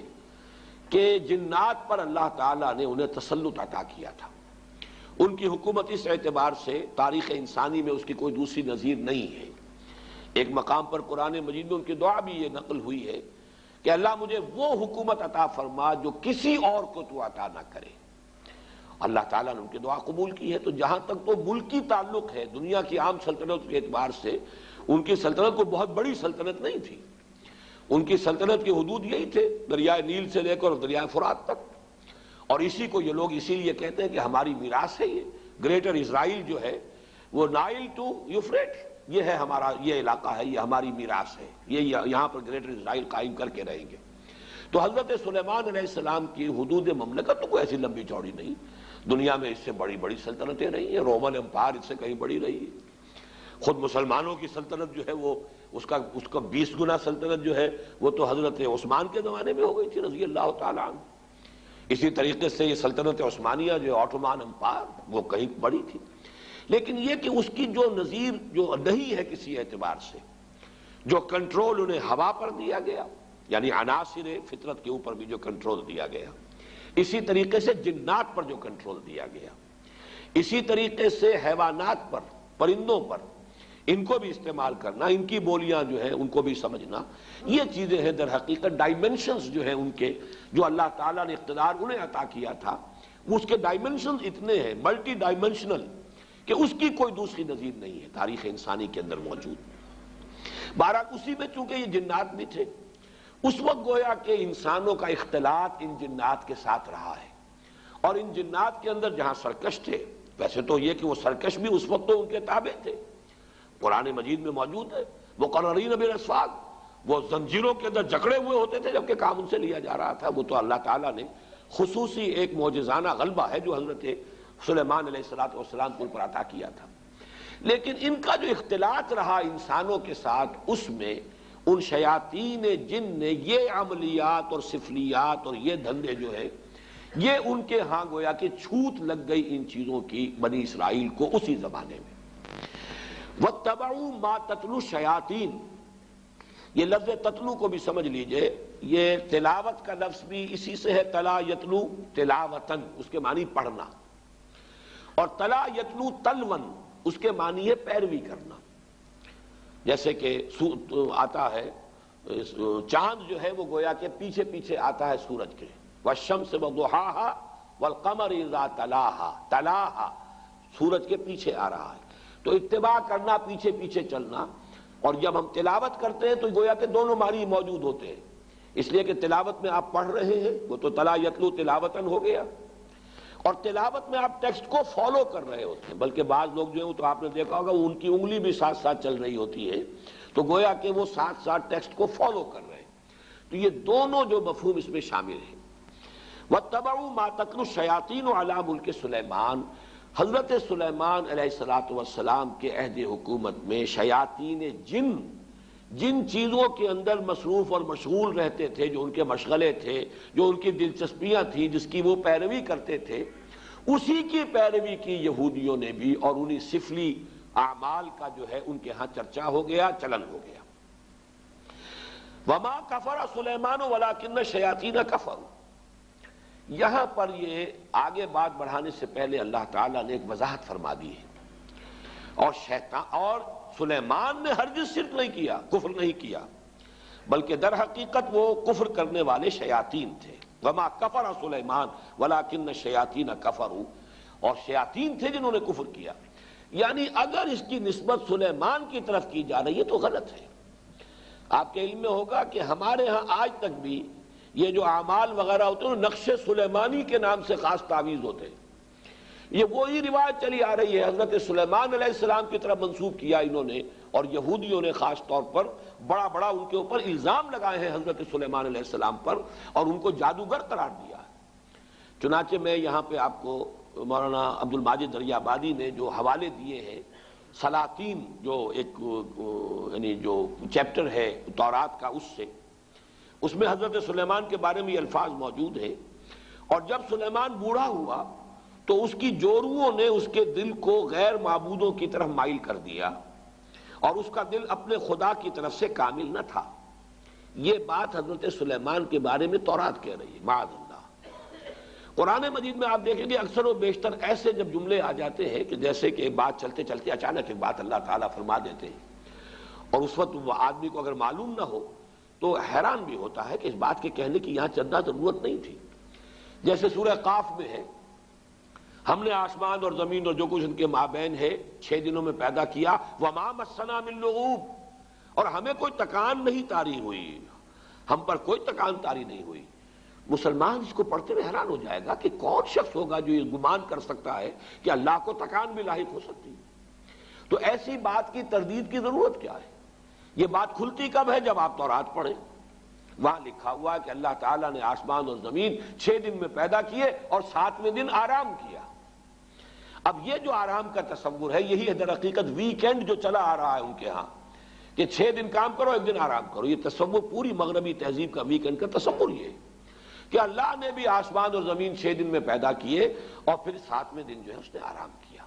کہ جنات پر اللہ تعالیٰ نے انہیں تسلط عطا کیا تھا، ان کی حکومت اس اعتبار سے تاریخ انسانی میں اس کی کوئی دوسری نظیر نہیں ہے۔ ایک مقام پر قرآن مجید میں ان کی دعا بھی یہ نقل ہوئی ہے کہ اللہ مجھے وہ حکومت عطا فرما جو کسی اور کو تو عطا نہ کرے۔ اللہ تعالیٰ نے ان کی دعا قبول کی ہے۔ تو جہاں تک تو ملکی تعلق ہے، دنیا کی عام سلطنت کے اعتبار سے ان کی سلطنت کو بہت بڑی سلطنت نہیں تھی، ان کی سلطنت کے حدود یہی تھے، دریائے نیل سے لے کر دریائے فرات تک، اور اسی کو یہ لوگ اسی لیے کہتے ہیں کہ ہماری میراث ہے، یہ گریٹر اسرائیل جو ہے وہ نائل ٹو یوفریٹ، یہ ہے ہمارا، یہ علاقہ ہے، یہ ہماری میراث ہے، یہ یہاں پر گریٹر اسرائیل قائم کر کے رہیں گے۔ تو حضرت سلیمان علیہ السلام کی حدود مملکت تو کوئی ایسی لمبی چوڑی نہیں، دنیا میں اس سے بڑی بڑی سلطنتیں رہی ہیں، رومن امپائر اس سے کہیں بڑی رہی ہے، خود مسلمانوں کی سلطنت جو ہے وہ اس کا 20 گنا سلطنت جو ہے وہ تو حضرت عثمان کے زمانے میں ہو گئی تھی رضی اللہ تعالیٰ عنہ۔ اسی طریقے سے یہ سلطنت عثمانیہ جو آٹومان امپائر وہ کہیں بڑی تھی، لیکن یہ کہ اس کی جو نظیر جو نہیں ہے کسی اعتبار سے، جو کنٹرول انہیں ہوا پر دیا گیا، یعنی عناصر فطرت کے اوپر بھی جو کنٹرول دیا گیا، اسی طریقے سے جنات پر جو کنٹرول دیا گیا، اسی طریقے سے حیوانات پر، پرندوں پر، ان کو بھی استعمال کرنا، ان کی بولیاں جو ہیں ان کو بھی سمجھنا، یہ چیزیں ہیں در حقیقت ڈائمنشنز جو ہیں ان کے، جو اللہ تعالیٰ نے اقتدار انہیں عطا کیا تھا، اس کے ڈائمنشنز اتنے ہیں، ملٹی ڈائمنشنل، کہ اس کی کوئی دوسری نظیر نہیں ہے تاریخ انسانی کے اندر موجود۔ بہرحال اسی میں چونکہ یہ جنات بھی تھے، اس وقت گویا کہ انسانوں کا اختلاط ان جنات کے ساتھ رہا ہے، اور ان جنات کے اندر جہاں سرکش تھے، ویسے تو یہ کہ وہ سرکش بھی اس وقت تو ان کے تابع تھے، قرآن مجید میں موجود ہے، مقررین بالاسفاد، وہ زنجیروں کے اندر جکڑے ہوئے ہوتے تھے جبکہ کام ان سے لیا جا رہا تھا۔ وہ تو اللہ تعالیٰ نے خصوصی ایک معجزانہ غلبہ ہے جو حضرت سلیمان علیہ السلام کو ان پر عطا کیا تھا، لیکن ان کا جو اختلاط رہا انسانوں کے ساتھ، اس میں ان شیاطین جن نے یہ عملیات اور سفلیات اور یہ دھندے جو ہے، یہ ان کے ہاں گویا کہ چھوت لگ گئی ان چیزوں کی بنی اسرائیل کو اسی زمانے میں۔ وَاتَّبَعُوا مَا تَتْلُو الشَّيَاطِينُ، یہ لفظ تتلو کو بھی سمجھ لیجئے، یہ تلاوت کا لفظ بھی اسی سے ہے، تلا یتلو تلاوتن، اس کے معنی پڑھنا، اور تلا یتلو تلون، اس کے معنی ہے پیروی کرنا۔ جیسے کہ آتا ہے چاند جو ہے وہ گویا کہ پیچھے پیچھے آتا ہے سورج کے، والشمس وضحاها والقمر اذا تلاها، تلاها سورج کے پیچھے آ رہا ہے، تو اتباع کرنا، پیچھے پیچھے چلنا۔ اور جب ہم تلاوت کرتے ہیں تو گویا کہ دونوں معنی موجود ہوتے ہیں، اس لیے کہ تلاوت میں آپ پڑھ رہے ہیں، وہ تو تلا یتلو تلاوتن ہو گیا، اور تلاوت میں آپ ٹیکسٹ کو فالو کر رہے ہوتے ہیں، بلکہ بعض لوگ جو ہیں تو آپ نے دیکھا ہوگا ان کی انگلی بھی ساتھ ساتھ چل رہی ہوتی ہے، تو گویا کہ وہ ساتھ ساتھ ٹیکسٹ کو فالو کر رہے ہیں۔ تو یہ دونوں جو مفہوم اس میں شامل ہیں۔ وَاتَّبَعُوا مَا تَتْلُو الشَّيَاطِينُ عَلَىٰ مُلْكِ سُلَيْمَانَ، حضرت سلیمان علیہ السلام کے عہد حکومت میں شیاطین جن چیزوں کے اندر مصروف اور مشغول رہتے تھے، جو ان کے مشغلے تھے، جو ان کی دلچسپیاں تھیں، جس کی وہ پیروی کرتے تھے، اسی کی پیروی کی یہودیوں نے بھی، اور انہی سفلی اعمال کا جو ہے ان کے ہاں چرچا ہو گیا، چلن ہو گیا۔ وَمَا كَفَرَ سُلَيْمَانُ وَلَٰكِنَّ الشَّيَاطِينَ كَفَرُوا، یہاں پر یہ آگے بات بڑھانے سے پہلے اللہ تعالیٰ نے ایک وضاحت فرما دی ہے، اور سلیمان نے ہرگز شرک نہیں کیا، کفر نہیں کیا، بلکہ در حقیقت وہ کفر کرنے والے شیاطین تھے۔ وما کفر سلیمان ولکن الشیاطین کفروا، اور شیاطین تھے جنہوں نے کفر کیا۔ یعنی اگر اس کی نسبت سلیمان کی طرف کی جا رہی ہے تو غلط ہے۔ آپ کے علم میں ہوگا کہ ہمارے ہاں آج تک بھی یہ جو اعمال وغیرہ ہوتے ہیں نقش سلیمانی کے نام سے خاص تعویذ ہوتے ہیں۔ یہ وہی روایت چلی آ رہی ہے، حضرت سلیمان علیہ السلام کی طرف منسوب کیا انہوں نے، اور یہودیوں نے خاص طور پر بڑا بڑا ان کے اوپر الزام لگائے ہیں حضرت سلیمان علیہ السلام پر، اور ان کو جادوگر قرار دیا ہے۔ چنانچہ میں یہاں پہ آپ کو مولانا عبد الماجد دریابادی نے جو حوالے دیے ہیں، سلاطین جو ایک یعنی جو چیپٹر ہے تورات کا، اس میں حضرت سلیمان کے بارے میں یہ الفاظ موجود ہیں، اور جب سلیمان بوڑھا ہوا تو اس کی جوروؤں نے اس کے دل کو غیر معبودوں کی طرف مائل کر دیا، اور اس کا دل اپنے خدا کی طرف سے کامل نہ تھا۔ یہ بات حضرت سلیمان کے بارے میں تورات کہہ رہی ہے، معاذ اللہ۔ قرآن مجید میں آپ دیکھیں گے اکثر و بیشتر ایسے جب جملے آ جاتے ہیں کہ جیسے کہ بات چلتے چلتے اچانک ایک بات اللہ تعالیٰ فرما دیتے ہیں، اور اس وقت وہ آدمی کو اگر معلوم نہ ہو تو حیران بھی ہوتا ہے کہ اس بات کے کہنے کی یہاں چندہ ضرورت نہیں تھی۔ جیسے سورہ قاف میں ہے، ہم نے آسمان اور زمین اور جو کچھ ان کے مابین ہے 6 دنوں میں پیدا کیا، وَمَا مَسَّنَا مِن لُغُوبٍ، اور ہمیں کوئی تکان نہیں طاری ہوئی، ہم پر کوئی تکان طاری نہیں ہوئی۔ مسلمان اس کو پڑھتے ہوئے حیران ہو جائے گا کہ کون شخص ہوگا جو یہ گمان کر سکتا ہے کہ اللہ کو تکان بھی لاحق ہو سکتی ہے۔ تو ایسی بات کی تردید کی ضرورت کیا ہے؟ یہ بات کھلتی کب ہے؟ جب آپ تورات پڑھیں، وہاں لکھا ہوا ہے کہ اللہ تعالیٰ نے آسمان اور زمین 6 دن میں پیدا کیے اور 7ویں دن آرام کیا۔ اب یہ جو آرام کا تصور ہے، یہی ہے در حقیقت ویکینڈ جو چلا آ رہا ہے ان کے ہاں، کہ 6 دن کام کرو 1 دن آرام کرو۔ یہ تصور پوری مغربی تہذیب کا ویکینڈ کا تصور یہ ہے کہ اللہ نے بھی آسمان اور زمین 6 دن میں پیدا کیے اور پھر 7ویں دن جو ہے اس نے آرام کیا،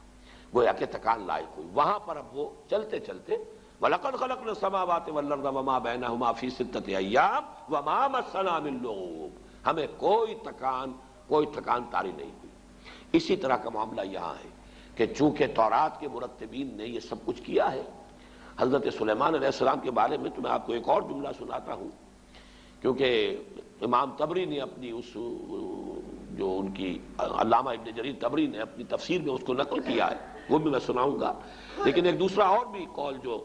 گویا کہ تکان لائق ہوئی۔ وہاں پر اب وہ چلتے چلتے وَلَقَدْ خَلَقْنَا السَّمَاوَاتِ وَالْأَرْضَ وَمَا بَيْنَهُمَا فِي 6 أَيَّامٍ وَمَا مَسَّنَا مِن لُغُوبٍ، ہمیں کوئی تکان طاری نہیں ہوئی۔ اسی طرح کا معاملہ یہاں ہے کہ چونکہ تورات کے مرتبین نے یہ سب کچھ کیا ہے، حضرت سلیمان علیہ السلام کے بارے میں تو میں آپ کو ایک اور جملہ سناتا ہوں، کیونکہ امام طبری نے اپنی اس جو ان کی علامہ ابن جریر طبری نے اپنی تفسیر میں اس کو نقل کیا ہے، وہ بھی میں سناؤں گا، لیکن ایک دوسرا اور بھی قول جو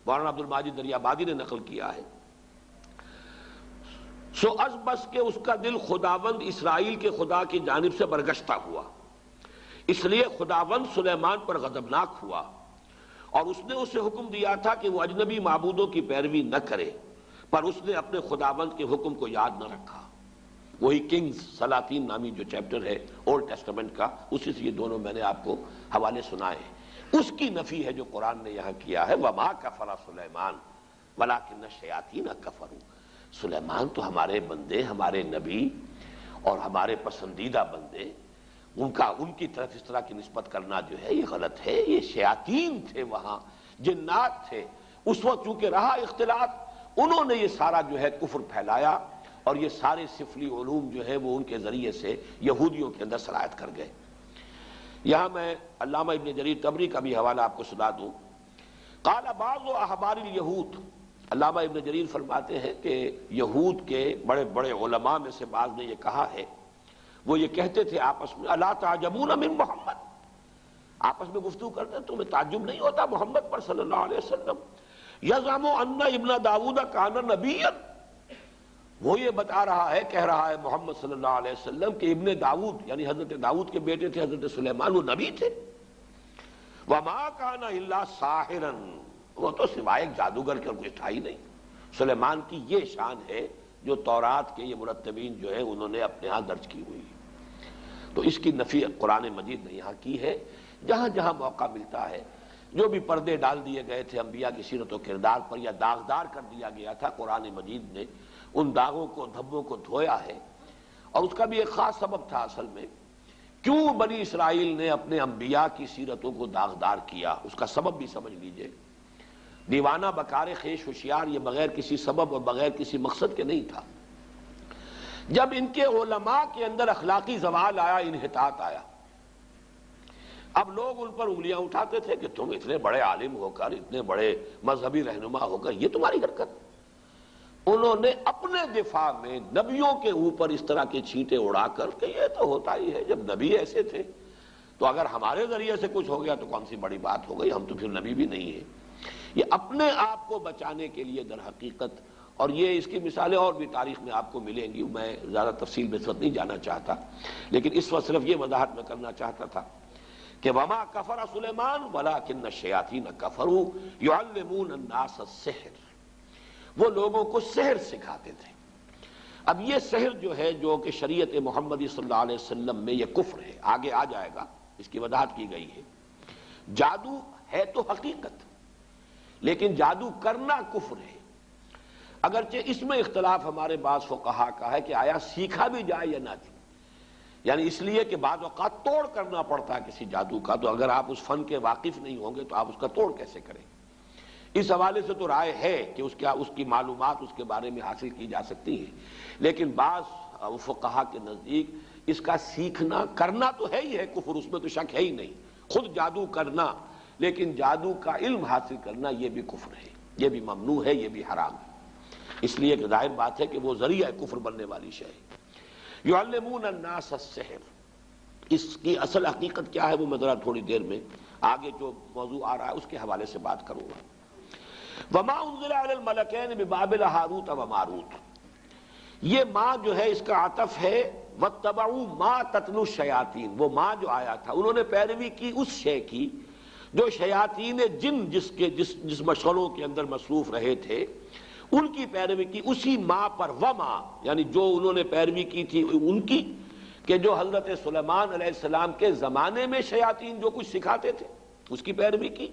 مولانا عبد الماجد دریابادی نے نقل کیا ہے، سو از بس کہ اس کا دل خداوند اسرائیل کے خدا کی جانب سے برگشتہ ہوا، اس لیے خداوند سلیمان پر غضبناک ہوا، اور اس نے اسے حکم دیا تھا کہ وہ اجنبی معبودوں کی پیروی نہ کرے، پر اس نے اپنے خداوند کے حکم کو یاد نہ رکھا۔ وہی کنگز سلاطین نامی جو چیپٹر ہے اولڈ ٹیسٹمنٹ کا، اسی سے یہ دونوں میں نے آپ کو حوالے سنائے ہیں۔ اس کی نفی ہے جو قرآن نے یہاں کیا ہے، وَمَا كَفَرَ سُلَيْمَانُ وَلَٰكِنَّ الشَّيَاطِينَ كَفَرُوا۔ سلیمان تو ہمارے بندے، ہمارے نبی اور ہمارے پسندیدہ بندے، ان کی طرف اس طرح کی نسبت کرنا جو ہے یہ غلط ہے۔ یہ شیاطین تھے، وہاں جنات تھے، اس وقت چونکہ رہا اختلاط، انہوں نے یہ سارا جو ہے کفر پھیلایا، اور یہ سارے سفلی علوم جو ہے وہ ان کے ذریعے سے یہودیوں کے اندر سرایت کر گئے۔ یہاں میں علامہ ابن جریر طبری کا بھی حوالہ آپ کو سنا دوں۔ قال بعض احبار الیہود، علامہ ابن جریر فرماتے ہیں کہ یہود کے بڑے بڑے علماء میں سے بعض نے یہ کہا ہے، وہ یہ کہتے تھے آپس میں، الا تعجبون من محمد، آپس میں گفتگو کرتے ہیں، تمہیں تعجب نہیں ہوتا محمد پر صلی اللہ علیہ وسلم، یزعم ان ابن داؤد کان نبیا، وہ یہ بتا رہا ہے، کہہ رہا ہے محمد صلی اللہ علیہ وسلم کہ ابن داؤد یعنی حضرت داؤد کے بیٹے تھے حضرت سلیمان، وہ نبی تھے۔ وما کان الا ساحرا، وہ تو سوائے ایک جادوگر کے اور کچھ تھا ہی نہیں۔ سلیمان کی یہ شان ہے جو تورات کے یہ مرتبین جو ہے انہوں نے اپنے ہاں درج کی ہوئی، تو اس کی نفی قرآن مجید نے یہاں کی ہے۔ جہاں جہاں موقع ملتا ہے، جو بھی پردے ڈال دیے گئے تھے انبیاء کی سیرت و کردار پر، یا داغدار کر دیا گیا تھا، قرآن مجید نے ان داغوں کو دھبوں کو دھویا ہے، اور اس کا بھی ایک خاص سبب تھا اصل میں، کیوں بنی اسرائیل نے اپنے انبیاء کی سیرتوں کو داغدار کیا، اس کا سبب بھی سمجھ لیجئے۔ دیوانہ بکار خیش ہوشیار یہ بغیر کسی سبب اور بغیر کسی مقصد کے نہیں تھا۔ جب ان کے علماء کے اندر اخلاقی زوال آیا، انحطاط آیا، اب لوگ ان پر انگلیاں اٹھاتے تھے کہ تم اتنے بڑے عالم ہو کر، اتنے بڑے مذہبی رہنما ہو کر، یہ تمہاری حرکت۔ انہوں نے اپنے دفاع میں نبیوں کے اوپر اس طرح کے چھینٹے اڑا کر کہ یہ تو ہوتا ہی ہے، جب نبی ایسے تھے تو اگر ہمارے ذریعے سے کچھ ہو گیا تو کون سی بڑی بات ہو گئی، ہم تو پھر نبی بھی نہیں ہیں۔ یہ اپنے آپ کو بچانے کے لیے در حقیقت، اور یہ اس کی مثالیں اور بھی تاریخ میں آپ کو ملیں گی، میں زیادہ تفصیل میں اس وقت نہیں جانا چاہتا، لیکن اس وقت صرف یہ وضاحت میں کرنا چاہتا تھا کہ وما کفر سلیمان ولکن الشیاطین کفروا یعلمون الناس السحر، وہ لوگوں کو سحر سکھاتے تھے۔ اب یہ سحر جو ہے، جو کہ شریعت محمدی صلی اللہ علیہ وسلم میں یہ کفر ہے، آگے آ جائے گا، اس کی وضاحت کی گئی ہے۔ جادو ہے تو حقیقت، لیکن جادو کرنا کفر ہے۔ اگرچہ اس میں اختلاف ہمارے بعض فقہا کا ہے کہ آیا سیکھا بھی جائے یا نہ، یعنی اس لیے کہ بعض اوقات توڑ کرنا پڑتا ہے کسی جادو کا، تو اگر آپ اس فن کے واقف نہیں ہوں گے تو آپ اس کا توڑ کیسے کریں؟ اس حوالے سے تو رائے ہے کہ اس کی معلومات اس کے بارے میں حاصل کی جا سکتی ہیں، لیکن بعض فقہا کے نزدیک اس کا سیکھنا کرنا تو ہے ہی ہے کفر، اس میں تو شک ہے ہی نہیں، خود جادو کرنا، لیکن جادو کا علم حاصل کرنا یہ بھی کفر ہے، یہ بھی ممنوع ہے، یہ بھی حرام ہے، اس لیے کہ ظاہر بات ہے کہ وہ ذریعہ کفر بننے والی شے ہے۔ یعلمون الناس السحر، اس کی اصل حقیقت کیا ہے وہ میں ذرا تھوڑی دیر میں آگے جو موضوع آ رہا ہے اس کے حوالے سے بات کروں گا۔ وما انزل علی الملکین ببابل ہاروت و ماروت، یہ ماں جو ہے اس کا عطف ہے واتبعوا ما تتلو الشیاطین، وہ ماں جو آیا تھا انہوں نے پیروی کی اس شے کی جو شیاطین جن جس مشغلوں کے اندر مصروف رہے تھے ان کی پیروی کی، اسی ماں پر، وما یعنی جو انہوں نے پیروی کی تھی ان کی، کہ جو حضرت سلیمان علیہ السلام کے زمانے میں شیاطین جو کچھ سکھاتے تھے اس کی پیروی کی،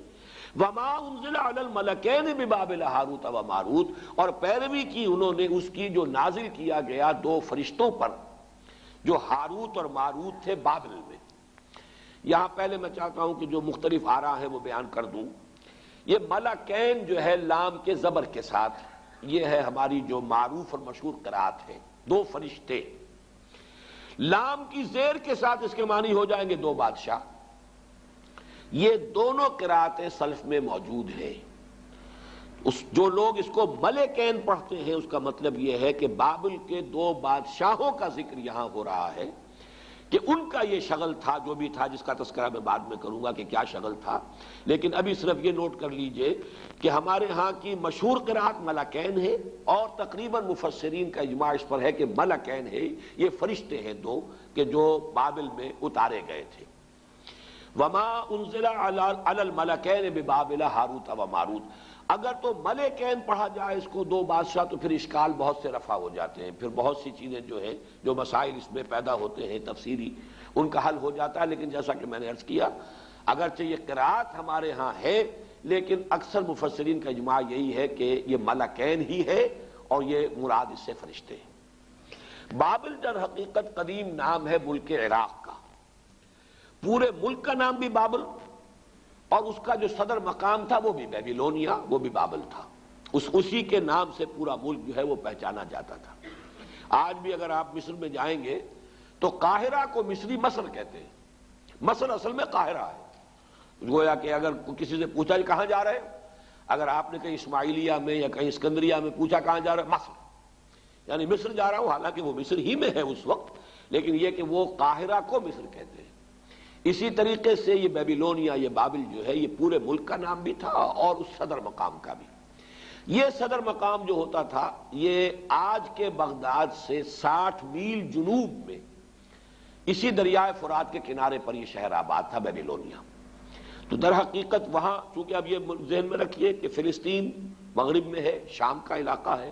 وما انزل علی الملکین ببابل ہاروت و ماروت، اور پیروی کی انہوں نے اس کی جو نازل کیا گیا دو فرشتوں پر جو ہاروت اور ماروت تھے بابل میں۔ یہاں پہلے میں چاہتا ہوں کہ جو مختلف آراء ہیں وہ بیان کر دوں۔ یہ ملکین جو ہے لام کے زبر کے ساتھ، یہ ہے ہماری جو معروف اور مشہور قرات ہے، دو فرشتے، لام کی زیر کے ساتھ اس کے معنی ہو جائیں گے دو بادشاہ۔ یہ دونوں قراتیں سلف میں موجود ہیں۔ جو لوگ اس کو ملکین پڑھتے ہیں اس کا مطلب یہ ہے کہ بابل کے دو بادشاہوں کا ذکر یہاں ہو رہا ہے، کہ ان کا یہ شغل تھا جو بھی تھا، جس کا تذکرہ میں بعد میں کروں گا کہ کیا شغل تھا، لیکن ابھی صرف یہ نوٹ کر لیجئے کہ ہمارے ہاں کی مشہور قرات ملکین ہے، اور تقریباً مفسرین کا اجماع اس پر ہے کہ ملکین ہے، یہ فرشتے ہیں دو کہ جو بابل میں اتارے گئے تھے۔ وما انزل علی الملکین ببابل ہاروت و ماروت، اگر تو ملکین پڑھا جائے اس کو دو بادشاہ تو پھر اشکال بہت سے رفع ہو جاتے ہیں، پھر بہت سی چیزیں جو ہیں جو مسائل اس میں پیدا ہوتے ہیں تفسیری، ان کا حل ہو جاتا ہے، لیکن جیسا کہ میں نے عرض کیا اگرچہ یہ قرات ہمارے ہاں ہے، لیکن اکثر مفسرین کا اجماع یہی ہے کہ یہ ملکین ہی ہے اور یہ مراد اس سے فرشتے ہیں۔ بابل در حقیقت قدیم نام ہے ملک عراق کا، پورے ملک کا نام بھی بابل، اور اس کا جو صدر مقام تھا وہ بھی بیبیلونیا، وہ بھی بابل تھا، اسی کے نام سے پورا ملک جو ہے وہ پہچانا جاتا تھا۔ آج بھی اگر آپ مصر میں جائیں گے تو قاہرہ کو مصری مصر کہتے ہیں، مصر اصل میں قاہرہ ہے۔ گویا کہ اگر کسی سے پوچھا کہ کہاں جا رہے ہیں، اگر آپ نے کہیں اسماعیلیہ میں یا کہیں اسکندریہ میں پوچھا کہاں جا رہے ہیں، مصر، یعنی مصر جا رہا ہوں، حالانکہ وہ مصر ہی میں ہے اس وقت، لیکن یہ کہ وہ قاہرہ کو مصر کہتے ہیں۔ اسی طریقے سے یہ بیبیلونیا، یہ بابل جو ہے یہ پورے ملک کا نام بھی تھا اور اس صدر مقام کا بھی۔ یہ صدر مقام جو ہوتا تھا یہ آج کے بغداد سے 60 میل جنوب میں اسی دریائے فرات کے کنارے پر یہ شہر آباد تھا بیبیلونیا۔ تو در حقیقت وہاں چونکہ اب یہ ذہن میں رکھیے کہ فلسطین مغرب میں ہے، شام کا علاقہ ہے،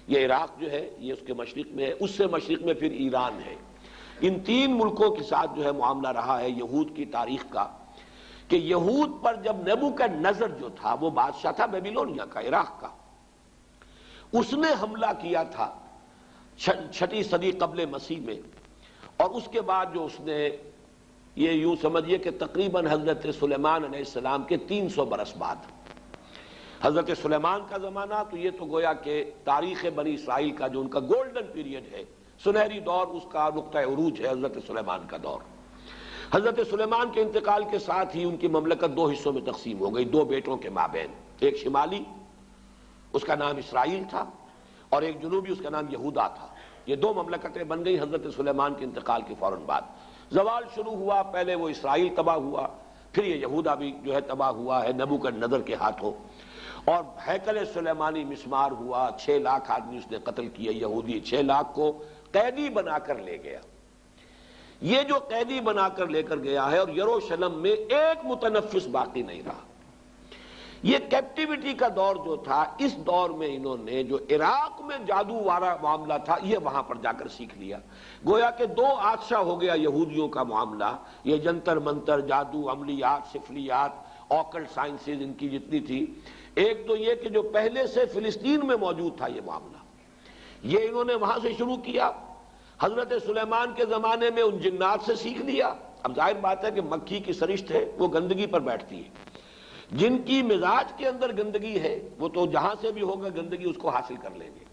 یہ عراق جو ہے یہ اس کے مشرق میں ہے، اس سے مشرق میں پھر ایران ہے۔ ان تین ملکوں کے ساتھ جو ہے معاملہ رہا ہے یہود کی تاریخ کا، کہ یہود پر جب نبوکدنضر جو تھا وہ بادشاہ تھا بیبیلونیا کا، عراق کا، اس نے حملہ کیا تھا 6 صدی قبل مسیح میں، اور اس کے بعد جو اس نے یہ یوں سمجھیے کہ تقریباً حضرت سلیمان علیہ السلام کے 300 برس بعد، حضرت سلیمان کا زمانہ تو یہ تو گویا کہ تاریخ بنی اسرائیل کا جو ان کا گولڈن پیریڈ ہے، سنہری دور، اس کا نقطہ عروج ہے حضرت سلیمان کا دور۔ حضرت سلیمان کے انتقال کے ساتھ ہی ان کی مملکت 2 حصوں میں تقسیم ہو گئی، 2 بیٹوں کے مابین، ایک شمالی اس کا نام اسرائیل تھا اور ایک جنوبی اس کا نام یہودا تھا۔ یہ 2 مملکتیں بن گئی حضرت سلیمان کے انتقال کے فوراً بعد۔ زوال شروع ہوا، پہلے وہ اسرائیل تباہ ہوا، پھر یہ یہودا بھی جو ہے تباہ ہوا ہے نبوکدنضر کے ہاتھوں، اور ہیکل سلیمانی مسمار ہوا، 6 لاکھ آدمی اس نے قتل کیے یہودی، 6 لاکھ کو قیدی بنا کر لے گیا۔ یہ جو قیدی بنا کر لے کر گیا ہے، اور یروشلم میں ایک متنفس باقی نہیں رہا۔ یہ کیپٹیوٹی کا دور جو تھا، اس دور میں انہوں نے جو عراق میں جادو والا معاملہ تھا یہ وہاں پر جا کر سیکھ لیا۔ گویا کہ 2 آتشہ ہو گیا یہودیوں کا معاملہ، یہ جنتر منتر، جادو، عملیات، سفلیات، آکلٹ سائنسز ان کی جتنی تھی۔ ایک تو یہ کہ جو پہلے سے فلسطین میں موجود تھا یہ معاملہ، یہ انہوں نے وہاں سے شروع کیا۔ حضرت سلیمان کے زمانے میں ان جنات سے سیکھ لیا۔ اب ظاہر بات ہے کہ مکھی کی سرشت ہے، وہ گندگی پر بیٹھتی ہے، جن کی مزاج کے اندر گندگی ہے وہ تو جہاں سے بھی ہوگا گندگی اس کو حاصل کر لیں گے۔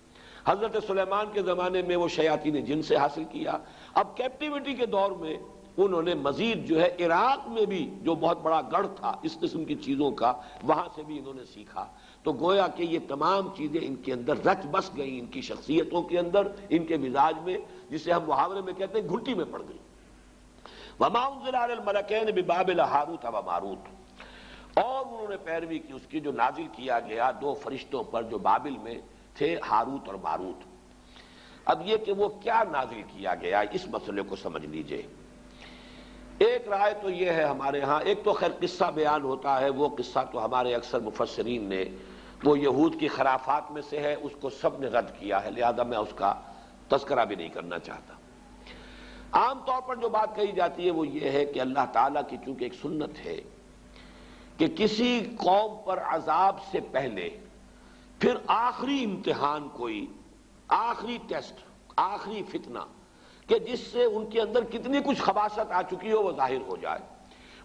حضرت سلیمان کے زمانے میں وہ شیاطین جن سے حاصل کیا۔ اب کیپٹیوٹی کے دور میں انہوں نے مزید جو ہے عراق میں بھی جو بہت بڑا گڑھ تھا اس قسم کی چیزوں کا، وہاں سے بھی انہوں نے سیکھا۔ تو گویا کہ یہ تمام چیزیں ان کے اندر رچ بس گئیں، ان کی شخصیتوں کے اندر، ان کے مزاج میں، جسے ہم محاورے میں کہتے ہیں گھٹی میں پڑ گئی۔ وما انزل علی الملکین ببابل ہاروت و ماروت، اور انہوں نے پیروی کی اس کی جو نازل کیا گیا 2 فرشتوں پر جو بابل میں تھے، ہاروت اور ماروت۔ اب یہ کہ وہ کیا نازل کیا گیا اس مسئلے کو سمجھ لیجئے۔ ایک رائے تو یہ ہے ہمارے ہاں، ایک تو خیر قصہ بیان ہوتا ہے، وہ قصہ تو ہمارے اکثر مفسرین نے، وہ یہود کی خرافات میں سے ہے، اس کو سب نے رد کیا ہے، لہذا میں اس کا تذکرہ بھی نہیں کرنا چاہتا۔ عام طور پر جو بات کہی جاتی ہے وہ یہ ہے کہ اللہ تعالیٰ کی چونکہ ایک سنت ہے کہ کسی قوم پر عذاب سے پہلے پھر آخری امتحان، کوئی آخری ٹیسٹ، آخری فتنہ کہ جس سے ان کے اندر کتنی کچھ خباثت آ چکی ہو وہ ظاہر ہو جائے،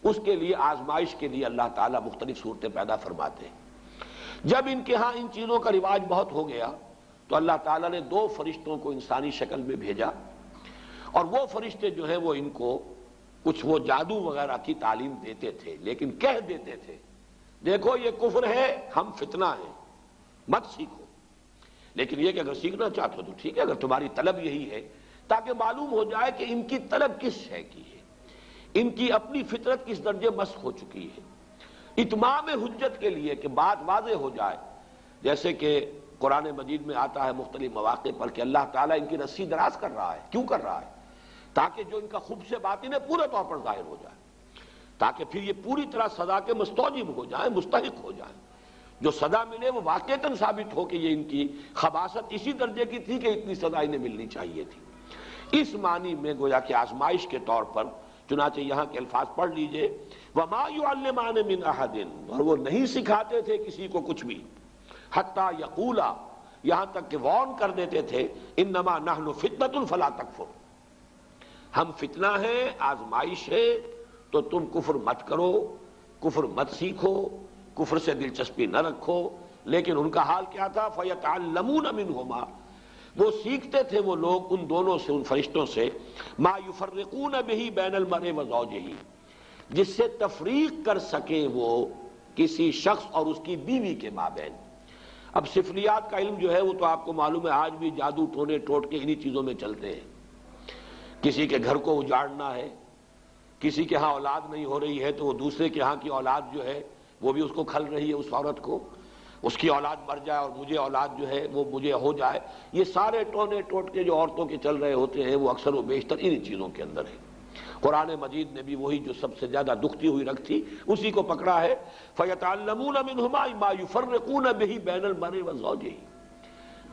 اس کے لیے آزمائش کے لیے اللہ تعالیٰ مختلف صورتیں پیدا فرماتے ہیں۔ جب ان کے ہاں ان چیزوں کا رواج بہت ہو گیا تو اللہ تعالیٰ نے 2 فرشتوں کو انسانی شکل میں بھیجا، اور وہ فرشتے جو ہیں وہ ان کو کچھ وہ جادو وغیرہ کی تعلیم دیتے تھے، لیکن کہہ دیتے تھے دیکھو یہ کفر ہے، ہم فتنہ ہیں، مت سیکھو۔ لیکن یہ کہ اگر سیکھنا چاہتے ہو تو ٹھیک ہے، اگر تمہاری طلب یہی ہے، تاکہ معلوم ہو جائے کہ ان کی طلب کس شے کی ہے، ان کی اپنی فطرت کس درجے مسخ ہو چکی ہے۔ اتمام حجت کے لیے کہ بات واضح ہو جائے، جیسے کہ قرآن مجید میں آتا ہے مختلف مواقع پر کہ اللہ تعالیٰ ان کی رسی دراز کر رہا ہے۔ کیوں کر رہا ہے؟ تاکہ جو ان کا خبث باطن ہے پورے طور پر ظاہر ہو جائے، تاکہ پھر یہ پوری طرح سزا کے مستوجب ہو جائیں، مستحق ہو جائیں، جو سزا ملے وہ واقعتاً ثابت ہو کہ یہ ان کی خباثت اسی درجے کی تھی کہ اتنی سزا انہیں ملنی چاہیے تھی۔ اس معنی میں گویا کہ آزمائش کے طور پر، چنانچہ یہاں کے الفاظ پڑھ لیجئے، وَمَا يُعَلِّمَانِ مِنْ أَحَدٍ، اور وہ نہیں سکھاتے تھے کسی کو کچھ بھی، حتیٰ یقولا، یہاں تک کہ وارن کر دیتے تھے، انما نحن فتنۃ فلا تکفر، ہم فتنہ ہیں، آزمائش ہے، تو تم کفر مت کرو، کفر مت سیکھو، کفر سے دلچسپی نہ رکھو۔ لیکن ان کا حال کیا تھا؟ فَيَتَعَلَّمُونَ مِنْهُمَا، وہ سیکھتے تھے وہ لوگ ان دونوں سے، ان فرشتوں سے، مَا يُفَرِّقُونَ بِهِ بَيْنَ الْمَرْءِ وَزَوْجِهِ، جس سے تفریق کر سکیں وہ کسی شخص اور اس کی بیوی کے مابین۔ اب سفلیات کا علم جو ہے وہ تو آپ کو معلوم ہے آج بھی جادو ٹونے ٹوٹ کے انہی چیزوں میں چلتے ہیں۔ کسی کے گھر کو اجاڑنا ہے، کسی کے ہاں اولاد نہیں ہو رہی ہے تو وہ دوسرے کے ہاں کی اولاد جو ہے وہ بھی اس کو کھل رہی ہے، اس عورت کو، اس کی اولاد مر جائے اور مجھے اولاد جو ہے وہ مجھے ہو جائے۔ یہ سارے ٹونے ٹوٹ کے جو عورتوں کے چل رہے ہوتے ہیں وہ اکثر و بیشتر انہی چیزوں کے اندر ہے۔ قرآن مجید نے بھی وہی جو سب سے زیادہ دکھتی ہوئی رکھ تھی اسی کو پکڑا ہے، فَيَتَعَلَّمُونَ مِنْهُمَا مَا يُفَرِّقُونَ بِهِ بَيْنَ الْمَرْءِ وَزَوْجِهِ،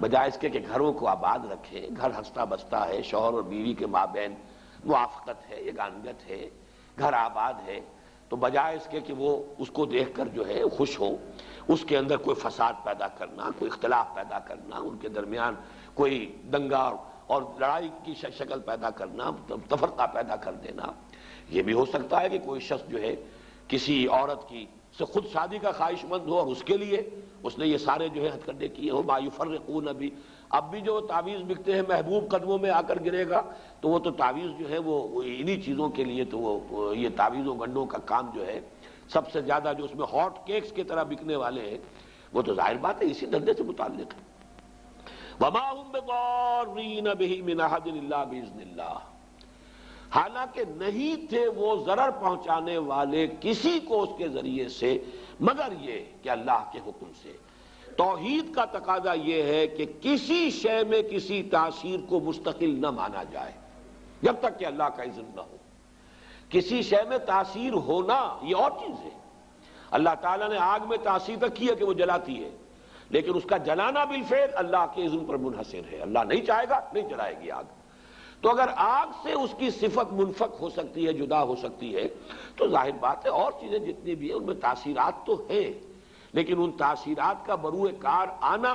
بجائے اس کے کہ گھروں کو آباد رکھیں، گھر ہنستا بستا ہے، شوہر اور بیوی کے مابین موافقت ہے، یگانگت ہے، گھر آباد ہے، تو بجائے اس کے کہ وہ اس کو دیکھ کر جو ہے خوش ہو، اس کے اندر کوئی فساد پیدا کرنا، کوئی اختلاف پیدا کرنا، ان کے درمیان کوئی دنگا اور لڑائی کی شکل پیدا کرنا، تفرقہ پیدا کر دینا۔ یہ بھی ہو سکتا ہے کہ کوئی شخص جو ہے کسی عورت کی سے خود شادی کا خواہش مند ہو اور اس کے لیے اس نے یہ سارے جو ہے ہتھ کنڈے کیے ہو۔ ما یفرقون بھی، اب بھی جو تعویذ بکتے ہیں محبوب قدموں میں آ کر گرے گا، تو وہ تو تعویذ جو ہے وہ انہی چیزوں کے لیے، تو وہ یہ تعویذوں گنڈوں کا کام جو ہے سب سے زیادہ جو اس میں ہاٹ کیکس کی طرح بکنے والے ہیں، وہ تو ظاہر بات ہے اسی دھندے سے متعلق ہے۔ وَمَا هُمْ بِضَارِّينَ بِهِ مِنْ أَحَدٍ إِلَّا بِإِذْنِ اللَّهِ، حالانکہ نہیں تھے وہ ضرر پہنچانے والے کسی کو اس کے ذریعے سے مگر یہ کہ اللہ کے حکم سے۔ توحید کا تقاضا یہ ہے کہ کسی شے میں کسی تاثیر کو مستقل نہ مانا جائے جب تک کہ اللہ کا اذن نہ ہو۔ کسی شے میں تاثیر ہونا یہ اور چیز ہے۔ اللہ تعالیٰ نے آگ میں تاثیر رکھی ہے کہ وہ جلاتی ہے، لیکن اس کا جلانا بالفعل اللہ کے اذن پر منحصر ہے۔ اللہ نہیں چاہے گا نہیں جلائے گی آگ۔ تو اگر آگ سے اس کی صفت منفک ہو سکتی ہے، جدا ہو سکتی ہے، تو ظاہر بات ہے اور چیزیں جتنی بھی ہیں ان میں تاثیرات تو ہیں، لیکن ان تاثیرات کا بروئے کار آنا،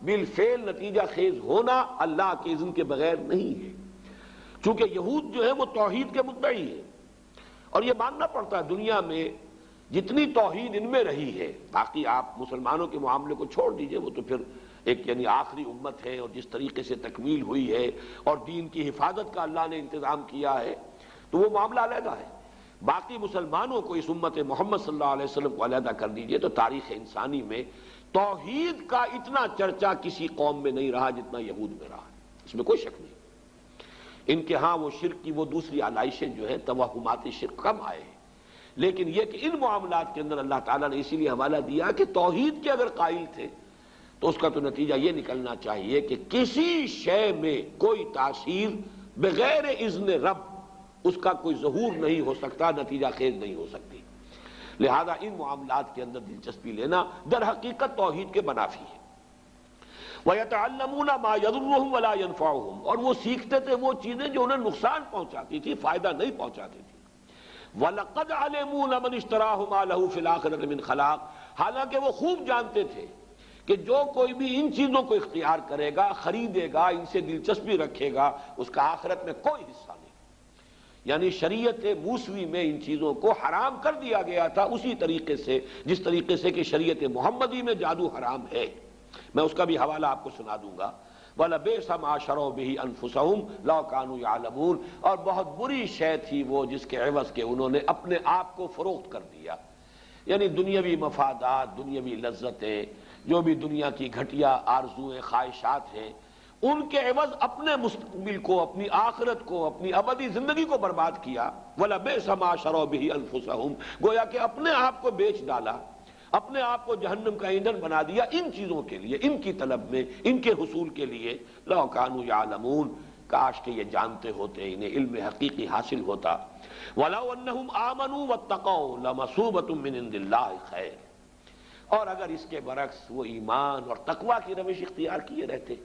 بالفعل نتیجہ خیز ہونا اللہ کے اذن کے بغیر نہیں ہے۔ چونکہ یہود جو ہے وہ توحید کے مدعی ہے، اور یہ ماننا پڑتا ہے دنیا میں جتنی توحید ان میں رہی ہے، باقی آپ مسلمانوں کے معاملے کو چھوڑ دیجئے، وہ تو پھر ایک یعنی آخری امت ہے، اور جس طریقے سے تکمیل ہوئی ہے اور دین کی حفاظت کا اللہ نے انتظام کیا ہے تو وہ معاملہ علیحدہ ہے۔ باقی مسلمانوں کو، اس امت محمد صلی اللہ علیہ وسلم کو علیحدہ کر دیجئے تو تاریخ انسانی میں توحید کا اتنا چرچا کسی قوم میں نہیں رہا جتنا یہود میں رہا، اس میں کوئی شک نہیں۔ ان کے ہاں وہ شرک کی وہ دوسری علائشیں جو ہیں، توہمات شرک کم آئے ہیں، لیکن یہ کہ ان معاملات کے اندر اللہ تعالیٰ نے اسی لیے حوالہ دیا کہ توحید کے اگر قائل تھے تو اس کا تو نتیجہ یہ نکلنا چاہیے کہ کسی شے میں کوئی تاثیر بغیر اذن رب اس کا کوئی ظہور نہیں ہو سکتا، نتیجہ خیز نہیں ہو سکتی۔ لہذا ان معاملات کے اندر دلچسپی لینا در حقیقت توحید کے منافی ہے۔ وَيَتَعَلَّمُونَ مَا يَضُرُّهُمْ وَلَا يَنفَعُهُمْ، اور وہ سیکھتے تھے وہ چیزیں جو انہیں نقصان پہنچاتی تھی، فائدہ نہیں پہنچاتی تھی۔ وَلَقَدْ عَلِمُوا لَمَنِ اشْتَرَاهُ مَا لَهُ فِي الْآخِرَةِ مِنْ خَلَاقٍ، حالانکہ وہ خوب جانتے تھے کہ جو کوئی بھی ان چیزوں کو اختیار کرے گا، خریدے گا، ان سے دلچسپی رکھے گا، اس کا آخرت میں کوئی حصہ نہیں۔ یعنی شریعت موسوی میں ان چیزوں کو حرام کر دیا گیا تھا اسی طریقے سے جس طریقے سے کہ شریعت محمدی میں جادو حرام ہے۔ میں اس کا بھی حوالہ آپ کو سنا دوں گا۔ وَلَبِئْسَ مَا شَرَوْا بِهِ أَنفُسَهُمْ لَوْ كَانُوا يَعْلَمُونَ، اور بہت بری شے تھی وہ جس کے عوض کے انہوں نے اپنے آپ کو فروخت کر دیا۔ یعنی دنیاوی مفادات، دنیاوی لذتیں، جو بھی دنیا کی گھٹیا آرزویں، خواہشات ہیں، ان کے عوض اپنے مستقبل کو، اپنی آخرت کو، اپنی ابدی زندگی کو برباد کیا۔ وَلَبِئْسَ مَا شَرَوْا بِهِ أَنفُسَهُمْ، گویا کہ اپنے آپ کو بیچ ڈالا، اپنے آپ کو جہنم کا ایندھن بنا دیا ان چیزوں کے لیے، ان کی طلب میں، ان کے حصول کے لیے۔ لَوْ كَانُوا يَعْلَمُونَ، کاش کہ یہ جانتے ہوتے، انہیں علم حقیقی حاصل ہوتا۔ وَلَوْ أَنَّهُمْ آمَنُوا وَاتَّقَوْا لَمَثُوبَةٌ مِّنْ عِندِ اللَّهِ خَيْرٌ، اور اگر اس کے برعکس وہ ایمان اور تقویٰ کی روش اختیار کیے رہتے،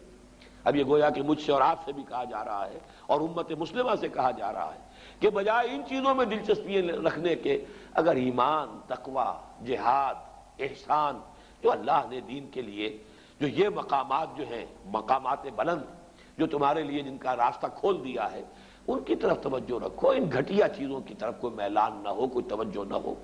اب یہ گویا کہ مجھ سے اور آپ سے بھی کہا جا رہا ہے اور امت مسلمہ سے کہا جا رہا ہے کہ بجائے ان چیزوں میں دلچسپی رکھنے کے اگر ایمان، تقویٰ، جہاد، احسان، جو اللہ نے دین کے لیے جو یہ مقامات جو ہیں، مقامات بلند جو تمہارے لیے جن کا راستہ کھول دیا ہے، ان کی طرف توجہ رکھو، ان گھٹیا چیزوں کی طرف کوئی میلان نہ ہو، کوئی توجہ نہ ہو۔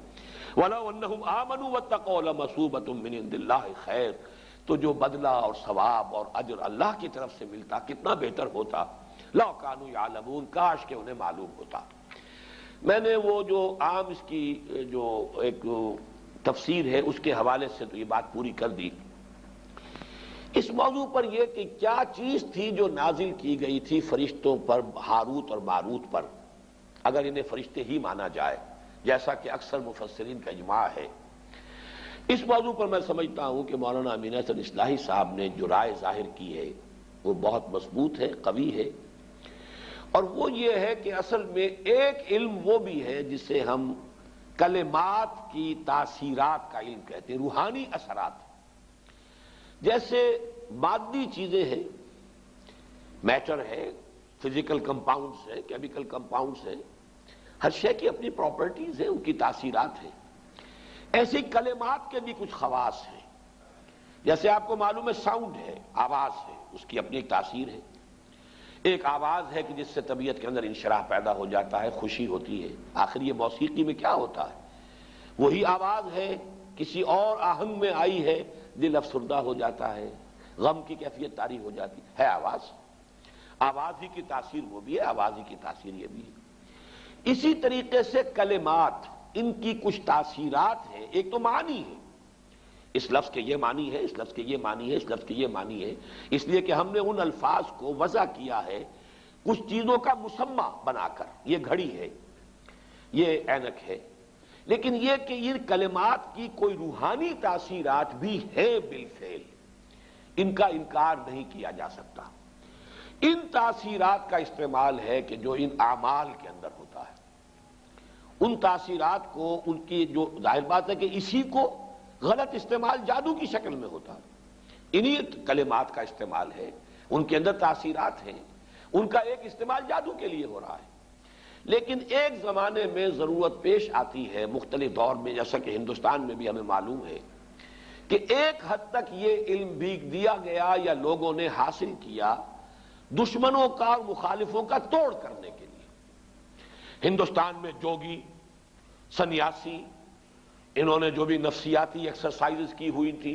وَلَوْ أَنَّهُمْ آمَنُوا وَاتَّقَوْا لَمَثُوبَةٌ مِّنْ عِندِ اللَّهِ خَيْرٌ، تو جو بدلہ اور ثواب اور اجر اللہ کی طرف سے ملتا کتنا بہتر ہوتا۔ لَوْ كَانُوا يَعْلَمُونَ، کاش کہ انہیں معلوم ہوتا۔ میں نے وہ جو عام اس کی جو ایک تفسیر ہے اس کے حوالے سے تو یہ بات پوری کر دی۔ اس موضوع پر یہ کہ کیا چیز تھی جو نازل کی گئی تھی فرشتوں پر، ہاروت اور ماروت پر، اگر انہیں فرشتے ہی مانا جائے جیسا کہ اکثر مفسرین کا اجماع ہے۔ اس موضوع پر میں سمجھتا ہوں کہ مولانا امین احسن اصلاحی صاحب نے جو رائے ظاہر کی ہے وہ بہت مضبوط ہے، قوی ہے، اور وہ یہ ہے کہ اصل میں ایک علم وہ بھی ہے جسے ہم کلمات کی تاثیرات کا علم کہتے ہیں، روحانی اثرات، جیسے مادی چیزیں ہیں، میٹر ہے، فزیکل کمپاؤنڈز ہیں، کیمیکل کمپاؤنڈز ہیں، ہر شے کی اپنی پراپرٹیز ہیں، ان کی تاثیرات ہیں۔ ایسی کلمات کے بھی کچھ خواص ہیں، جیسے آپ کو معلوم ہے ساؤنڈ ہے، آواز ہے، اس کی اپنی ایک تاثیر ہے۔ ایک آواز ہے کہ جس سے طبیعت کے اندر انشراح پیدا ہو جاتا ہے، خوشی ہوتی ہے۔ آخر یہ موسیقی میں کیا ہوتا ہے؟ وہی آواز ہے، کسی اور آہنگ میں آئی ہے، دل افسردہ ہو جاتا ہے، غم کی کیفیت طاری ہو جاتی ہے آواز۔ آواز ہی کی تاثیر وہ بھی ہے، آواز ہی کی تاثیر یہ بھی ہے۔ اسی طریقے سے کلمات، ان کی کچھ تاثیرات ہیں۔ ایک تو معنی ہے، اس لفظ کے یہ معنی ہے، اس لفظ کے یہ معنی ہے، اس لفظ کے یہ معنی ہے، اس لیے کہ ہم نے ان الفاظ کو وضع کیا ہے کچھ چیزوں کا مسمى بنا کر، یہ گھڑی ہے، یہ اینک ہے، لیکن یہ کہ ان کلمات کی کوئی روحانی تاثیرات بھی ہیں بالفعل، ان کا انکار نہیں کیا جا سکتا۔ ان تاثیرات کا استعمال ہے کہ جو ان اعمال کے اندر ہوتا ہے، ان تاثیرات کو، ان کی جو ظاہر بات ہے کہ اسی کو غلط استعمال جادو کی شکل میں ہوتا ہے، انہی کلمات کا استعمال ہے، ان کے اندر تاثیرات ہیں، ان کا ایک استعمال جادو کے لیے ہو رہا ہے۔ لیکن ایک زمانے میں ضرورت پیش آتی ہے مختلف دور میں، جیسا کہ ہندوستان میں بھی ہمیں معلوم ہے کہ ایک حد تک یہ علم بھی دیا گیا یا لوگوں نے حاصل کیا دشمنوں کا اور مخالفوں کا توڑ کرنے کے لیے۔ ہندوستان میں جوگی، سنیاسی، انہوں نے جو بھی نفسیاتی ایکسرسائزز کی ہوئی تھی،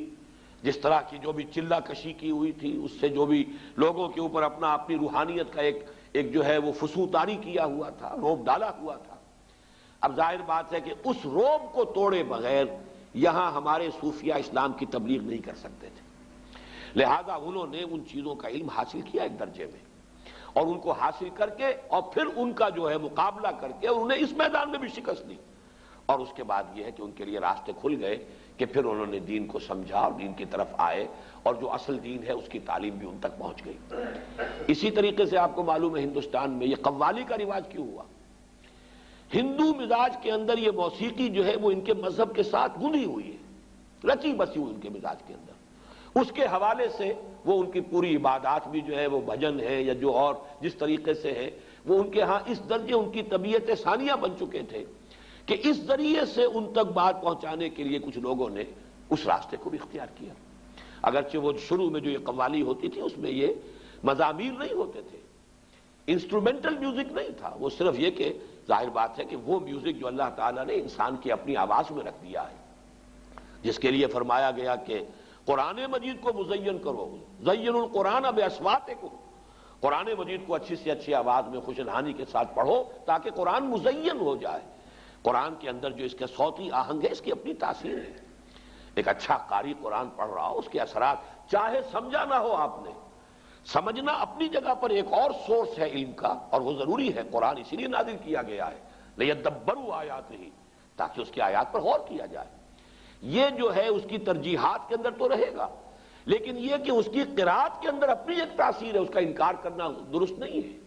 جس طرح کی جو بھی چلہ کشی کی ہوئی تھی، اس سے جو بھی لوگوں کے اوپر اپنی روحانیت کا ایک جو ہے وہ فسوطاری کیا ہوا تھا، روب ڈالا ہوا تھا۔ اب ظاہر بات ہے کہ اس روب کو توڑے بغیر یہاں ہمارے صوفیہ اسلام کی تبلیغ نہیں کر سکتے تھے، لہذا انہوں نے ان چیزوں کا علم حاصل کیا ایک درجے میں، اور ان کو حاصل کر کے اور پھر ان کا جو ہے مقابلہ کر کے انہوں نے اس میدان میں بھی شکست دی، اور اس کے بعد یہ ہے کہ ان کے لیے راستے کھل گئے کہ پھر انہوں نے دین کو سمجھا اور دین کی طرف آئے، اور جو اصل دین ہے اس کی تعلیم بھی ان تک پہنچ گئی۔ اسی طریقے سے آپ کو معلوم ہے ہندوستان میں یہ قوالی کا رواج کیوں ہوا؟ ہندو مزاج کے اندر یہ موسیقی جو ہے وہ ان کے مذہب کے ساتھ گندھی ہوئی ہے، رچی بسی ہوئی ان کے مزاج کے اندر، اس کے حوالے سے وہ ان کی پوری عبادات بھی جو ہے وہ بھجن ہے یا جو اور جس طریقے سے ہے، وہ ان کے ہاں اس درجے ان کی طبیعت ثانیہ بن چکے تھے کہ اس ذریعے سے ان تک بات پہنچانے کے لیے کچھ لوگوں نے اس راستے کو بھی اختیار کیا۔ اگرچہ وہ شروع میں جو یہ قوالی ہوتی تھی اس میں یہ مزامیر نہیں ہوتے تھے، انسٹرومنٹل میوزک نہیں تھا، وہ صرف یہ کہ ظاہر بات ہے کہ وہ میوزک جو اللہ تعالیٰ نے انسان کی اپنی آواز میں رکھ دیا ہے، جس کے لیے فرمایا گیا کہ قرآن مجید کو مزین کرو، زین القرآن باصواتکم، قرآن مجید کو اچھی سے اچھی آواز میں خوش الحانی کے ساتھ پڑھو تاکہ قرآن مزین ہو جائے۔ قرآن کے اندر جو اس کے صوتی آہنگ ہے، اس کی اپنی تاثیر ہے۔ ایک اچھا قاری قرآن پڑھ رہا ہو، اس کے اثرات چاہے سمجھا نہ ہو آپ نے، سمجھنا اپنی جگہ پر ایک اور سورس ہے علم کا، اور وہ ضروری ہے، قرآن اسی لیے نازل کیا گیا ہے لیدبروا آیاتہ، تاکہ اس کی آیات پر غور کیا جائے۔ یہ جو ہے اس کی ترجیحات کے اندر تو رہے گا، لیکن یہ کہ اس کی قرات کے اندر اپنی ایک تاثیر ہے، اس کا انکار کرنا درست نہیں ہے۔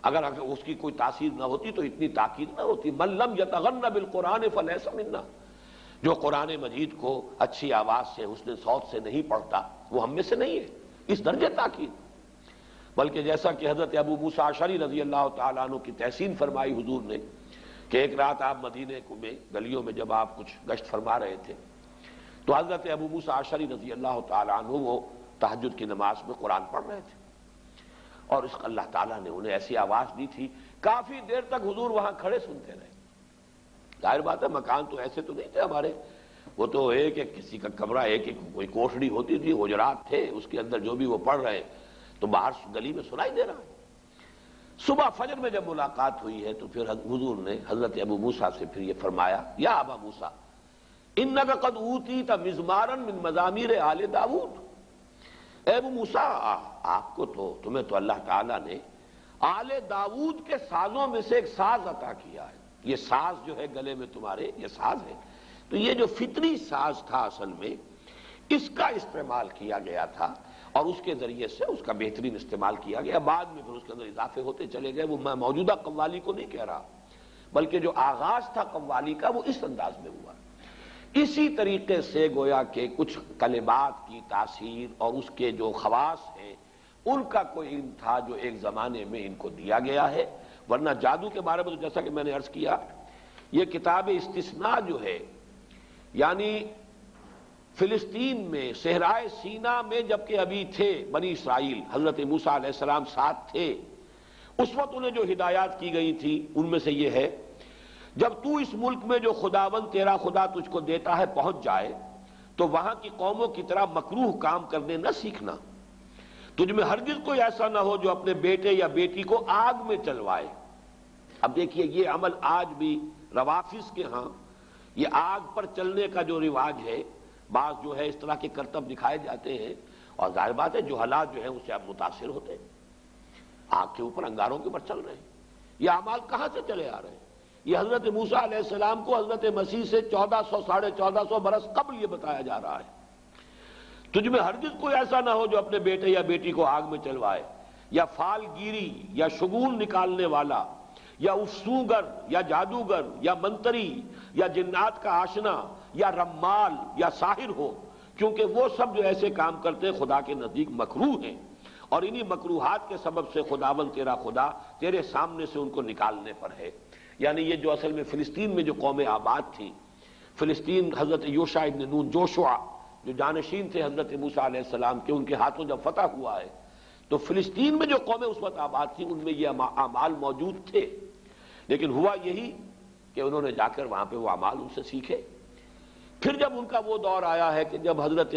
اگر اس کی کوئی تاثیر نہ ہوتی تو اتنی تاکید نہ ہوتی۔ من لم یتغن بالقرآن فلیس منا، جو قرآن مجید کو اچھی آواز سے، حسن صوت سے نہیں پڑھتا وہ ہم میں سے نہیں ہے، اس درجے تاکید۔ بلکہ جیسا کہ حضرت ابو موسیٰ اشعری رضی اللہ تعالیٰ عنہ کی تحسین فرمائی حضور نے کہ ایک رات آپ مدینے میں گلیوں میں جب آپ کچھ گشت فرما رہے تھے تو حضرت ابو موسیٰ اشعری رضی اللہ تعالیٰ عنہ وہ تہجد کی نماز میں قرآن پڑھ رہے تھے، اور اس اللہ تعالیٰ نے انہیں ایسی آواز دی تھی کافی دیر تک حضور وہاں کھڑے سنتے رہے۔ ظاہر بات ہے مکان تو ایسے تو نہیں تھے ہمارے، وہ تو ایک کسی کا کمرہ، ایک کوئی کوٹھڑی ہوتی تھی، حجرات تھے، اس کے اندر جو بھی وہ پڑھ رہے تو باہر گلی میں سنائی دے رہا ہے۔ صبح فجر میں جب ملاقات ہوئی ہے تو پھر حضور نے حضرت ابو موسیٰ سے پھر یہ فرمایا، یا ابا موسیٰ انک قد اوتیت مزمارا من مزامیر آل داؤد، اے ابو موسیٰ آپ کو تمہیں تو اللہ تعالیٰ نے آل داؤد کے سازوں میں سے ایک ساز عطا کیا ہے، یہ ساز جو ہے گلے میں تمہارے یہ ساز ہے، تو یہ جو فطری ساز تھا اصل میں اس کا استعمال کیا گیا تھا، اور اس کے ذریعے سے اس کا بہترین استعمال کیا گیا، بعد میں پھر اس کے اندر اضافے ہوتے چلے گئے۔ وہ میں موجودہ قوالی کو نہیں کہہ رہا، بلکہ جو آغاز تھا قوالی کا وہ اس انداز میں ہوا۔ اسی طریقے سے گویا کہ کچھ کلمات کی تاثیر اور اس کے جو خواص ہیں ان کا کوئی علم تھا جو ایک زمانے میں ان کو دیا گیا ہے، ورنہ جادو کے بارے میں تو جیسا کہ میں نے عرض کیا، یہ کتاب استثناء جو ہے، یعنی فلسطین میں صحرائے سینا میں جبکہ ابھی تھے بنی اسرائیل، حضرت موسیٰ علیہ السلام ساتھ تھے، اس وقت انہیں جو ہدایات کی گئی تھی ان میں سے یہ ہے، جب تو اس ملک میں جو خداوند تیرا خدا تجھ کو دیتا ہے پہنچ جائے تو وہاں کی قوموں کی طرح مکروہ کام کرنے نہ سیکھنا، تجھ میں ہرگز کوئی ایسا نہ ہو جو اپنے بیٹے یا بیٹی کو آگ میں چلوائے۔ اب دیکھیے یہ عمل آج بھی روافظ کے ہاں یہ آگ پر چلنے کا جو رواج ہے، بعض جو ہے اس طرح کے کرتب دکھائے جاتے ہیں، اور ظاہر بات ہے جو حالات جو ہیں اس سے آپ متاثر ہوتے ہیں۔ آگ کے اوپر انگاروں کے اوپر چل رہے ہیں۔ یہ اعمال کہاں سے چلے آ رہے ہیں؟ یہ حضرت موسیٰ علیہ السلام کو حضرت مسیح سے 1400 ساڑھے 1400 برس قبل یہ بتایا جا رہا ہے۔ تجھ میں ہرگز کوئی ایسا نہ ہو جو اپنے بیٹے یا بیٹی کو آگ میں چلوائے، یا فال گیری، یا شگون نکالنے والا، یا افسونگر، یا جادوگر، یا منتری، یا جنات کا آشنا، یا رمال، یا ساحر ہو، کیونکہ وہ سب جو ایسے کام کرتے ہیں خدا کے نزدیک مکروہ ہیں، اور انہی مکروہات کے سبب سے خداوند تیرا خدا تیرے سامنے سے ان کو نکالنے پر ہے۔ یعنی یہ جو اصل میں فلسطین میں جو قوم آباد تھی، فلسطین حضرت یوشع ابن نون، جوشع جو جانشین تھے حضرت موسیٰ علیہ السلام کے، ان کے ہاتھوں جب فتح ہوا ہے تو فلسطین میں جو قومیں اس وقت آباد تھیں ان میں یہ اعمال موجود تھے، لیکن ہوا یہی کہ انہوں نے جا کر وہاں پہ وہ اعمال ان سے سیکھے۔ پھر جب ان کا وہ دور آیا ہے کہ جب حضرت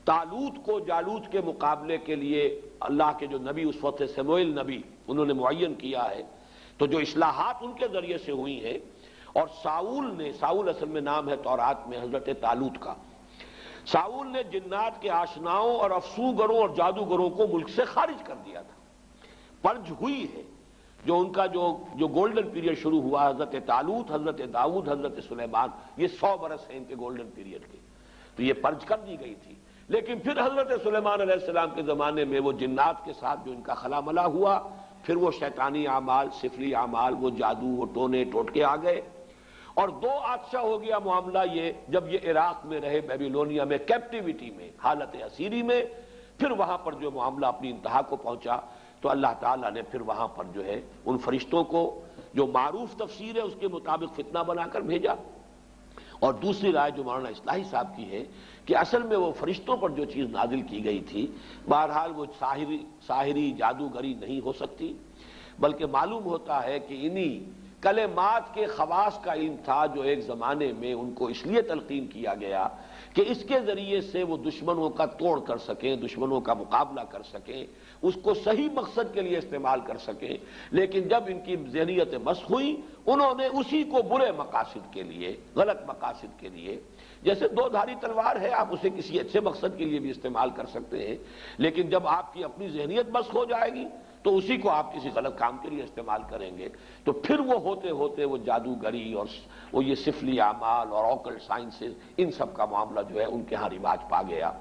طالوت کو جالوت کے مقابلے کے لیے اللہ کے جو نبی اس وقت سموئیل نبی انہوں نے معین کیا ہے، تو جو اصلاحات ان کے ذریعے سے ہوئی ہیں، اور ساؤل اصل میں نام ہے تورات میں حضرت طالوت کا، ساؤل نے جنات کے آشناؤں اور افسوگروں اور جادوگروں کو ملک سے خارج کر دیا تھا۔ پرج ہوئی ہے جو ان کا جو گولڈن پیریڈ شروع ہوا، حضرت طالوت، حضرت داؤد، حضرت سلیمان، یہ 100 برس ہیں ان کے گولڈن پیریڈ کے، تو یہ پرج کر دی گئی تھی۔ لیکن پھر حضرت سلیمان علیہ السلام کے زمانے میں وہ جنات کے ساتھ جو ان کا خلا ملا ہوا، پھر وہ شیطانی اعمال، سفلی اعمال، وہ جادو، وہ ٹونے ٹوٹکے آ گئے، اور 2 آتشہ ہو گیا معاملہ یہ جب یہ عراق میں رہے، بیبیلونیا میں، کیپٹیوٹی میں، حالت اسیری میں، پھر وہاں پر جو معاملہ اپنی انتہا کو پہنچا تو اللہ تعالیٰ نے پھر وہاں پر جو ہے ان فرشتوں کو جو معروف تفسیر ہے اس کے مطابق فتنہ بنا کر بھیجا۔ اور دوسری رائے جو مولانا اصلاحی صاحب کی ہے کہ اصل میں وہ فرشتوں پر جو چیز نازل کی گئی تھی، بہرحال وہ ساحری جادوگری نہیں ہو سکتی، بلکہ معلوم ہوتا ہے کہ انہی کلمات کے خواص کا علم تھا جو ایک زمانے میں ان کو اس لیے تلقین کیا گیا کہ اس کے ذریعے سے وہ دشمنوں کا توڑ کر سکیں، دشمنوں کا مقابلہ کر سکیں، اس کو صحیح مقصد کے لیے استعمال کر سکیں۔ لیکن جب ان کی ذہنیت مسخ ہوئی، انہوں نے اسی کو برے مقاصد کے لیے، غلط مقاصد کے لیے، جیسے 2 دھاری تلوار ہے، آپ اسے کسی اچھے مقصد کے لیے بھی استعمال کر سکتے ہیں، لیکن جب آپ کی اپنی ذہنیت مسخ ہو جائے گی تو اسی کو آپ کسی غلط کام کے لیے استعمال کریں گے، تو پھر وہ ہوتے ہوتے وہ جادوگری اور وہ یہ سفلی اعمال اور آکلٹ سائنسز، ان سب کا معاملہ جو ہے ان کے ہاں رواج پا گیا۔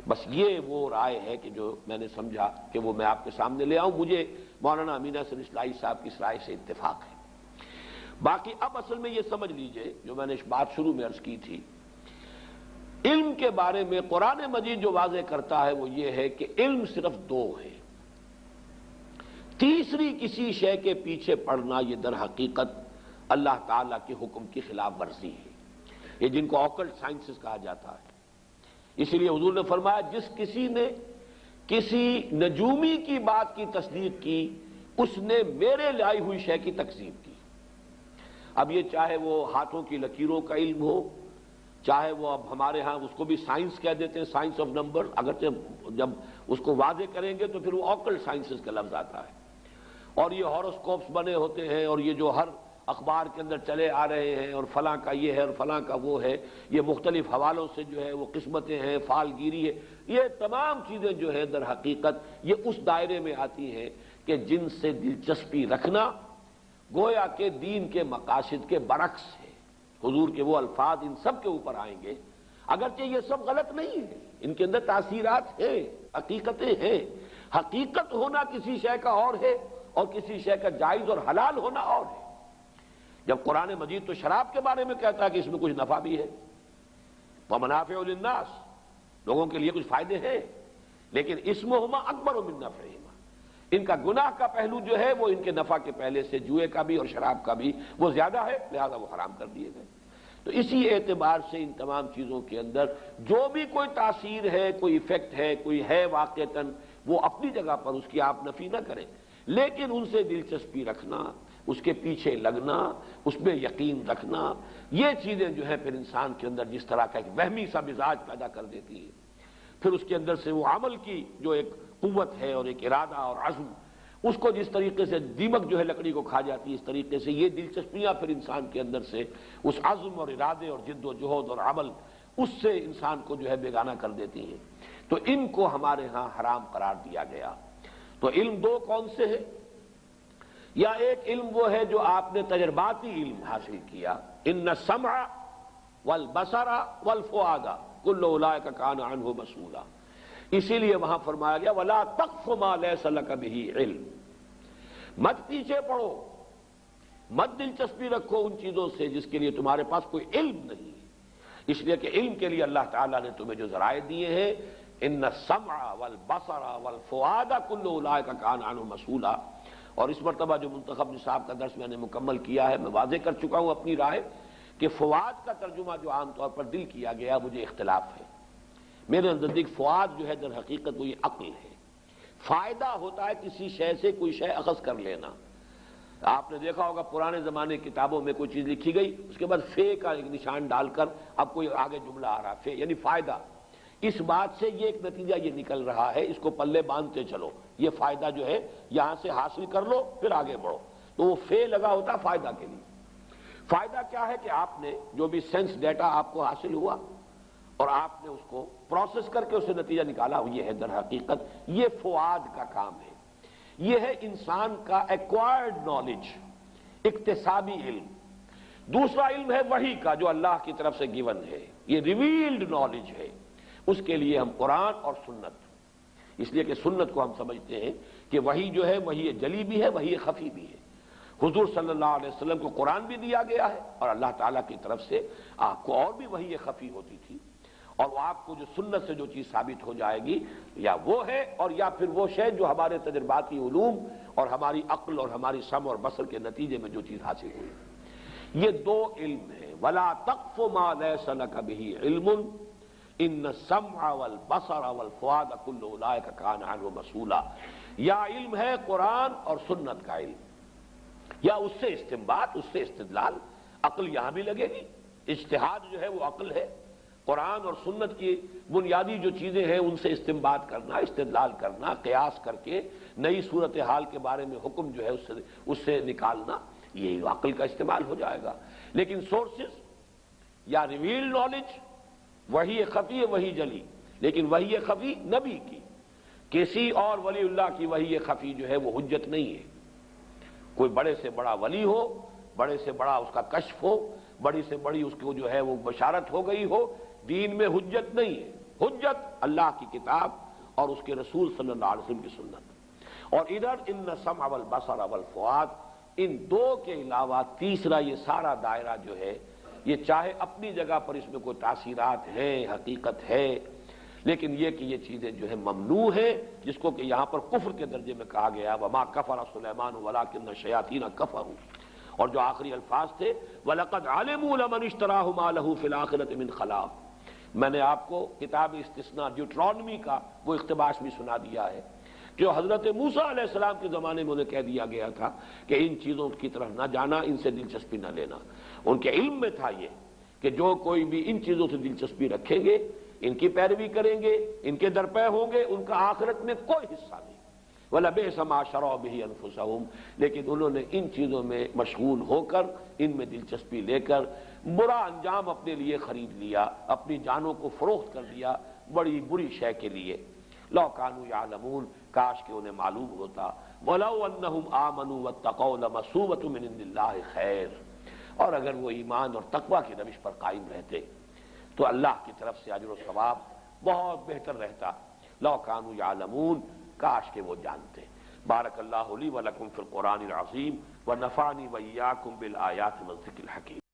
بس یہ وہ رائے ہے کہ جو میں نے سمجھا کہ وہ میں آپ کے سامنے لے آؤں۔ مجھے مولانا امین حسن اصلاحی صاحب کی اس رائے سے اتفاق ہے۔ باقی اب اصل میں یہ سمجھ لیجئے جو میں نے اس بات شروع میں عرض کی تھی، علم کے بارے میں قرآن مجید جو واضح کرتا ہے وہ یہ ہے کہ علم صرف 2 ہے، تیسری کسی شے کے پیچھے پڑنا یہ در حقیقت اللہ تعالیٰ کے حکم کی خلاف ورزی ہے، یہ جن کو آکلٹ سائنسز کہا جاتا ہے۔ اسی لیے حضور نے فرمایا جس کسی نے کسی نجومی کی بات کی تصدیق کی اس نے میرے لائی ہوئی شے کی تکذیب کی۔ اب یہ چاہے وہ ہاتھوں کی لکیروں کا علم ہو، چاہے وہ اب ہمارے ہاں اس کو بھی سائنس کہہ دیتے ہیں، سائنس آف نمبر، اگرچہ جب اس کو واضح کریں گے تو پھر وہ آکلٹ سائنسز کا لفظ آتا ہے، اور یہ ہاروسکوپس بنے ہوتے ہیں، اور یہ جو ہر اخبار کے اندر چلے آ رہے ہیں، اور فلاں کا یہ ہے اور فلاں کا وہ ہے، یہ مختلف حوالوں سے جو ہے وہ قسمتیں ہیں، فال گیری ہے، یہ تمام چیزیں جو ہے در حقیقت یہ اس دائرے میں آتی ہیں کہ جن سے دلچسپی رکھنا گویا کہ دین کے مقاصد کے برعکس ہے۔ حضور کے وہ الفاظ ان سب کے اوپر آئیں گے، اگرچہ یہ سب غلط نہیں ہے، ان کے اندر تاثیرات ہیں، حقیقتیں ہیں۔ حقیقت ہونا کسی شے کا اور ہے اور کسی شے کا جائز اور حلال ہونا اور ہے۔ جب قرآن مجید تو شراب کے بارے میں کہتا ہے کہ اس میں کچھ نفع بھی ہے، وَمَنَافِعُ لِلنَّاسِ، لوگوں کے لیے کچھ فائدے ہیں، لیکن اسمہما اکبر من نفعہما، ان کا گناہ کا پہلو جو ہے وہ ان کے نفع کے پہلے سے جوئے کا بھی اور شراب کا بھی وہ زیادہ ہے، لہذا وہ حرام کر دیے گئے۔ تو اسی اعتبار سے ان تمام چیزوں کے اندر جو بھی کوئی تاثیر ہے، کوئی ایفیکٹ ہے، کوئی ہے واقعتاً، وہ اپنی جگہ پر اس کی آپ نفی نہ کریں، لیکن ان سے دلچسپی رکھنا، اس کے پیچھے لگنا، اس میں یقین رکھنا، یہ چیزیں جو ہیں پھر انسان کے اندر جس طرح کا ایک وہمی سا مزاج پیدا کر دیتی ہے، پھر اس کے اندر سے وہ عمل کی جو ایک قوت ہے اور ایک ارادہ اور عزم، اس کو جس طریقے سے دیمک جو ہے لکڑی کو کھا جاتی ہے، اس طریقے سے یہ دلچسپیاں پھر انسان کے اندر سے اس عزم اور ارادے اور جد و جہد اور عمل، اس سے انسان کو جو ہے بیگانہ کر دیتی ہیں۔ تو ان کو ہمارے ہاں حرام قرار دیا گیا۔ تو علم دو کون سے ہے؟ یا ایک علم وہ ہے جو آپ نے تجرباتی علم حاصل کیا، ان السمع والبصر والفؤاد کل اولئک کان عنہ مسئولا، اسی لیے وہاں فرمایا گیا ولا تقف ما لیس لک بہ علم، مت پیچھے پڑو، مت دلچسپی رکھو ان چیزوں سے جس کے لیے تمہارے پاس کوئی علم نہیں ہے، اس لیے کہ علم کے لیے اللہ تعالیٰ نے تمہیں جو ذرائع دیے ہیں، ان السمع والبصر والفؤاد کل اولئک کان عنہ مسئولا، اور اس مرتبہ جو منتخب نصاب کا درس میں نے مکمل کیا ہے، میں واضح کر چکا ہوں اپنی رائے کہ فؤاد کا ترجمہ جو عام طور پر دل کیا گیا مجھے اختلاف ہے، میرے نزدیک فؤاد جو ہے در حقیقت وہ یہ عقل ہے، فائدہ ہوتا ہے کسی شے سے کوئی شے اخذ کر لینا، آپ نے دیکھا ہوگا پرانے زمانے کی کتابوں میں کوئی چیز لکھی گئی اس کے بعد فے کا ایک نشان ڈال کر اب کوئی آگے جملہ آ رہا، فے یعنی فائدہ، اس بات سے یہ ایک نتیجہ یہ نکل رہا ہے، اس کو پلے باندھتے چلو، یہ فائدہ جو ہے یہاں سے حاصل کر لو پھر آگے بڑھو، تو وہ فے لگا ہوتا فائدہ کے لیے۔ فائدہ کیا ہے کہ آپ نے جو بھی سینس ڈیٹا آپ کو حاصل ہوا اور آپ نے اس کو پروسیس کر کے اسے نتیجہ نکالا، یہ ہے در حقیقت یہ فؤاد کا کام ہے، یہ ہے انسان کا ایکوائرڈ نالج، اکتسابی علم۔ دوسرا علم ہے وحی کا جو اللہ کی طرف سے گیون ہے، یہ ریویلڈ نالج ہے، اس کے لیے ہم قرآن اور سنت، اس لیے کہ سنت کو ہم سمجھتے ہیں کہ وحی جو ہے وحی جلی بھی ہے وحی خفی بھی ہے، حضور صلی اللہ علیہ وسلم کو قرآن بھی دیا گیا ہے اور اللہ تعالیٰ کی طرف سے آپ کو اور بھی وحی خفی ہوتی تھی، اور وہ آپ کو جو سنت سے جو چیز ثابت ہو جائے گی یا وہ ہے اور یا پھر وہ شے جو ہمارے تجرباتی علوم اور ہماری عقل اور ہماری سمع اور بصر کے نتیجے میں جو چیز حاصل ہوئی، یہ دو علم ہیں۔ ولا تقف ما لیس لک بہ علم ان السمع والبصر والفؤاد کل اولئک کان عنہ مسئولا، یا علم ہے قرآن اور سنت کا علم، یا اس سے استنباط، اس سے استدلال، عقل یہاں بھی لگے گی، اجتہاد جو ہے وہ عقل ہے، قرآن اور سنت کی بنیادی جو چیزیں ہیں ان سے استنباط کرنا، استدلال کرنا، قیاس کر کے نئی صورتحال کے بارے میں حکم جو ہے اس سے نکالنا، یہ عقل کا استعمال ہو جائے گا۔ لیکن سورسز یا ریویل نالج وہی خفی ہے وہی جلی، لیکن وہی خفی نبی کی، کسی اور ولی اللہ کی وہی خفی جو ہے وہ حجت نہیں ہے، کوئی بڑے سے بڑا ولی ہو، بڑے سے بڑا اس کا کشف ہو، بڑی سے بڑی اس کو جو ہے وہ بشارت ہو گئی ہو، دین میں حجت نہیں ہے، حجت اللہ کی کتاب اور اس کے رسول صلی اللہ علیہ وسلم کی سنت۔ اور ادھر ان السمع والبصر والفؤاد، ان دو کے علاوہ تیسرا یہ سارا دائرہ جو ہے یہ چاہے اپنی جگہ پر اس میں کوئی تاثیرات ہیں، حقیقت ہے، لیکن یہ کہ یہ چیزیں جو ہے ممنوع ہے، جس کو کہ یہاں پر کفر کے درجے میں کہا گیا وما کفر سلیمان ولکن الشیاطین کفروا، اور جو آخری الفاظ تھے وَلَقَدْ عَلِمُوا لَمَنِ اشْتَرَاهُ مَا لَهُ فِي الْآخِرَةِ مِنْ خَلَاقٍ، میں نے آپ کو کتاب استثناء ڈیوٹرانومی کا وہ اقتباس بھی سنا دیا ہے جو حضرت موسیٰ علیہ السلام کے زمانے میں انہیں کہہ دیا گیا تھا کہ ان چیزوں کی طرف نہ جانا، ان سے دلچسپی نہ لینا، ان کے علم میں تھا یہ کہ جو کوئی بھی ان چیزوں سے دلچسپی رکھیں گے، ان کی پیروی کریں گے، ان کے درپے ہوں گے، ان کا آخرت میں کوئی حصہ نہیں، وَلَبِئْسَ مَا شَرَوْا بِهِ أَنفُسَهُمْ، لیکن انہوں نے ان چیزوں میں مشغول ہو کر، ان میں دلچسپی لے کر برا انجام اپنے لیے خرید لیا، اپنی جانوں کو فروخت کر دیا بڑی بری شے کے لیے۔ لَوْ كَانُوا يَعْلَمُونَ، کاش کہ انہیں معلوم ہوتا، وَلَوْ أَنَّهُمْ آمَنُوا وَاتَّقَوْا لَمَثُوبَةٌ مِّنْ عِندِ اللَّهِ خَيْرٌ، اور اگر وہ ایمان اور تقوی کی روش پر قائم رہتے تو اللہ کی طرف سے اجر و ثواب بہت بہتر رہتا۔ لَوْ كَانُوا يَعْلَمُونَ، کاش کہ وہ جانتے۔ بارک اللہ لی و لکم فی القرآن العظیم ونفعنی وإیاکم بالآیات والذکر الحکیم۔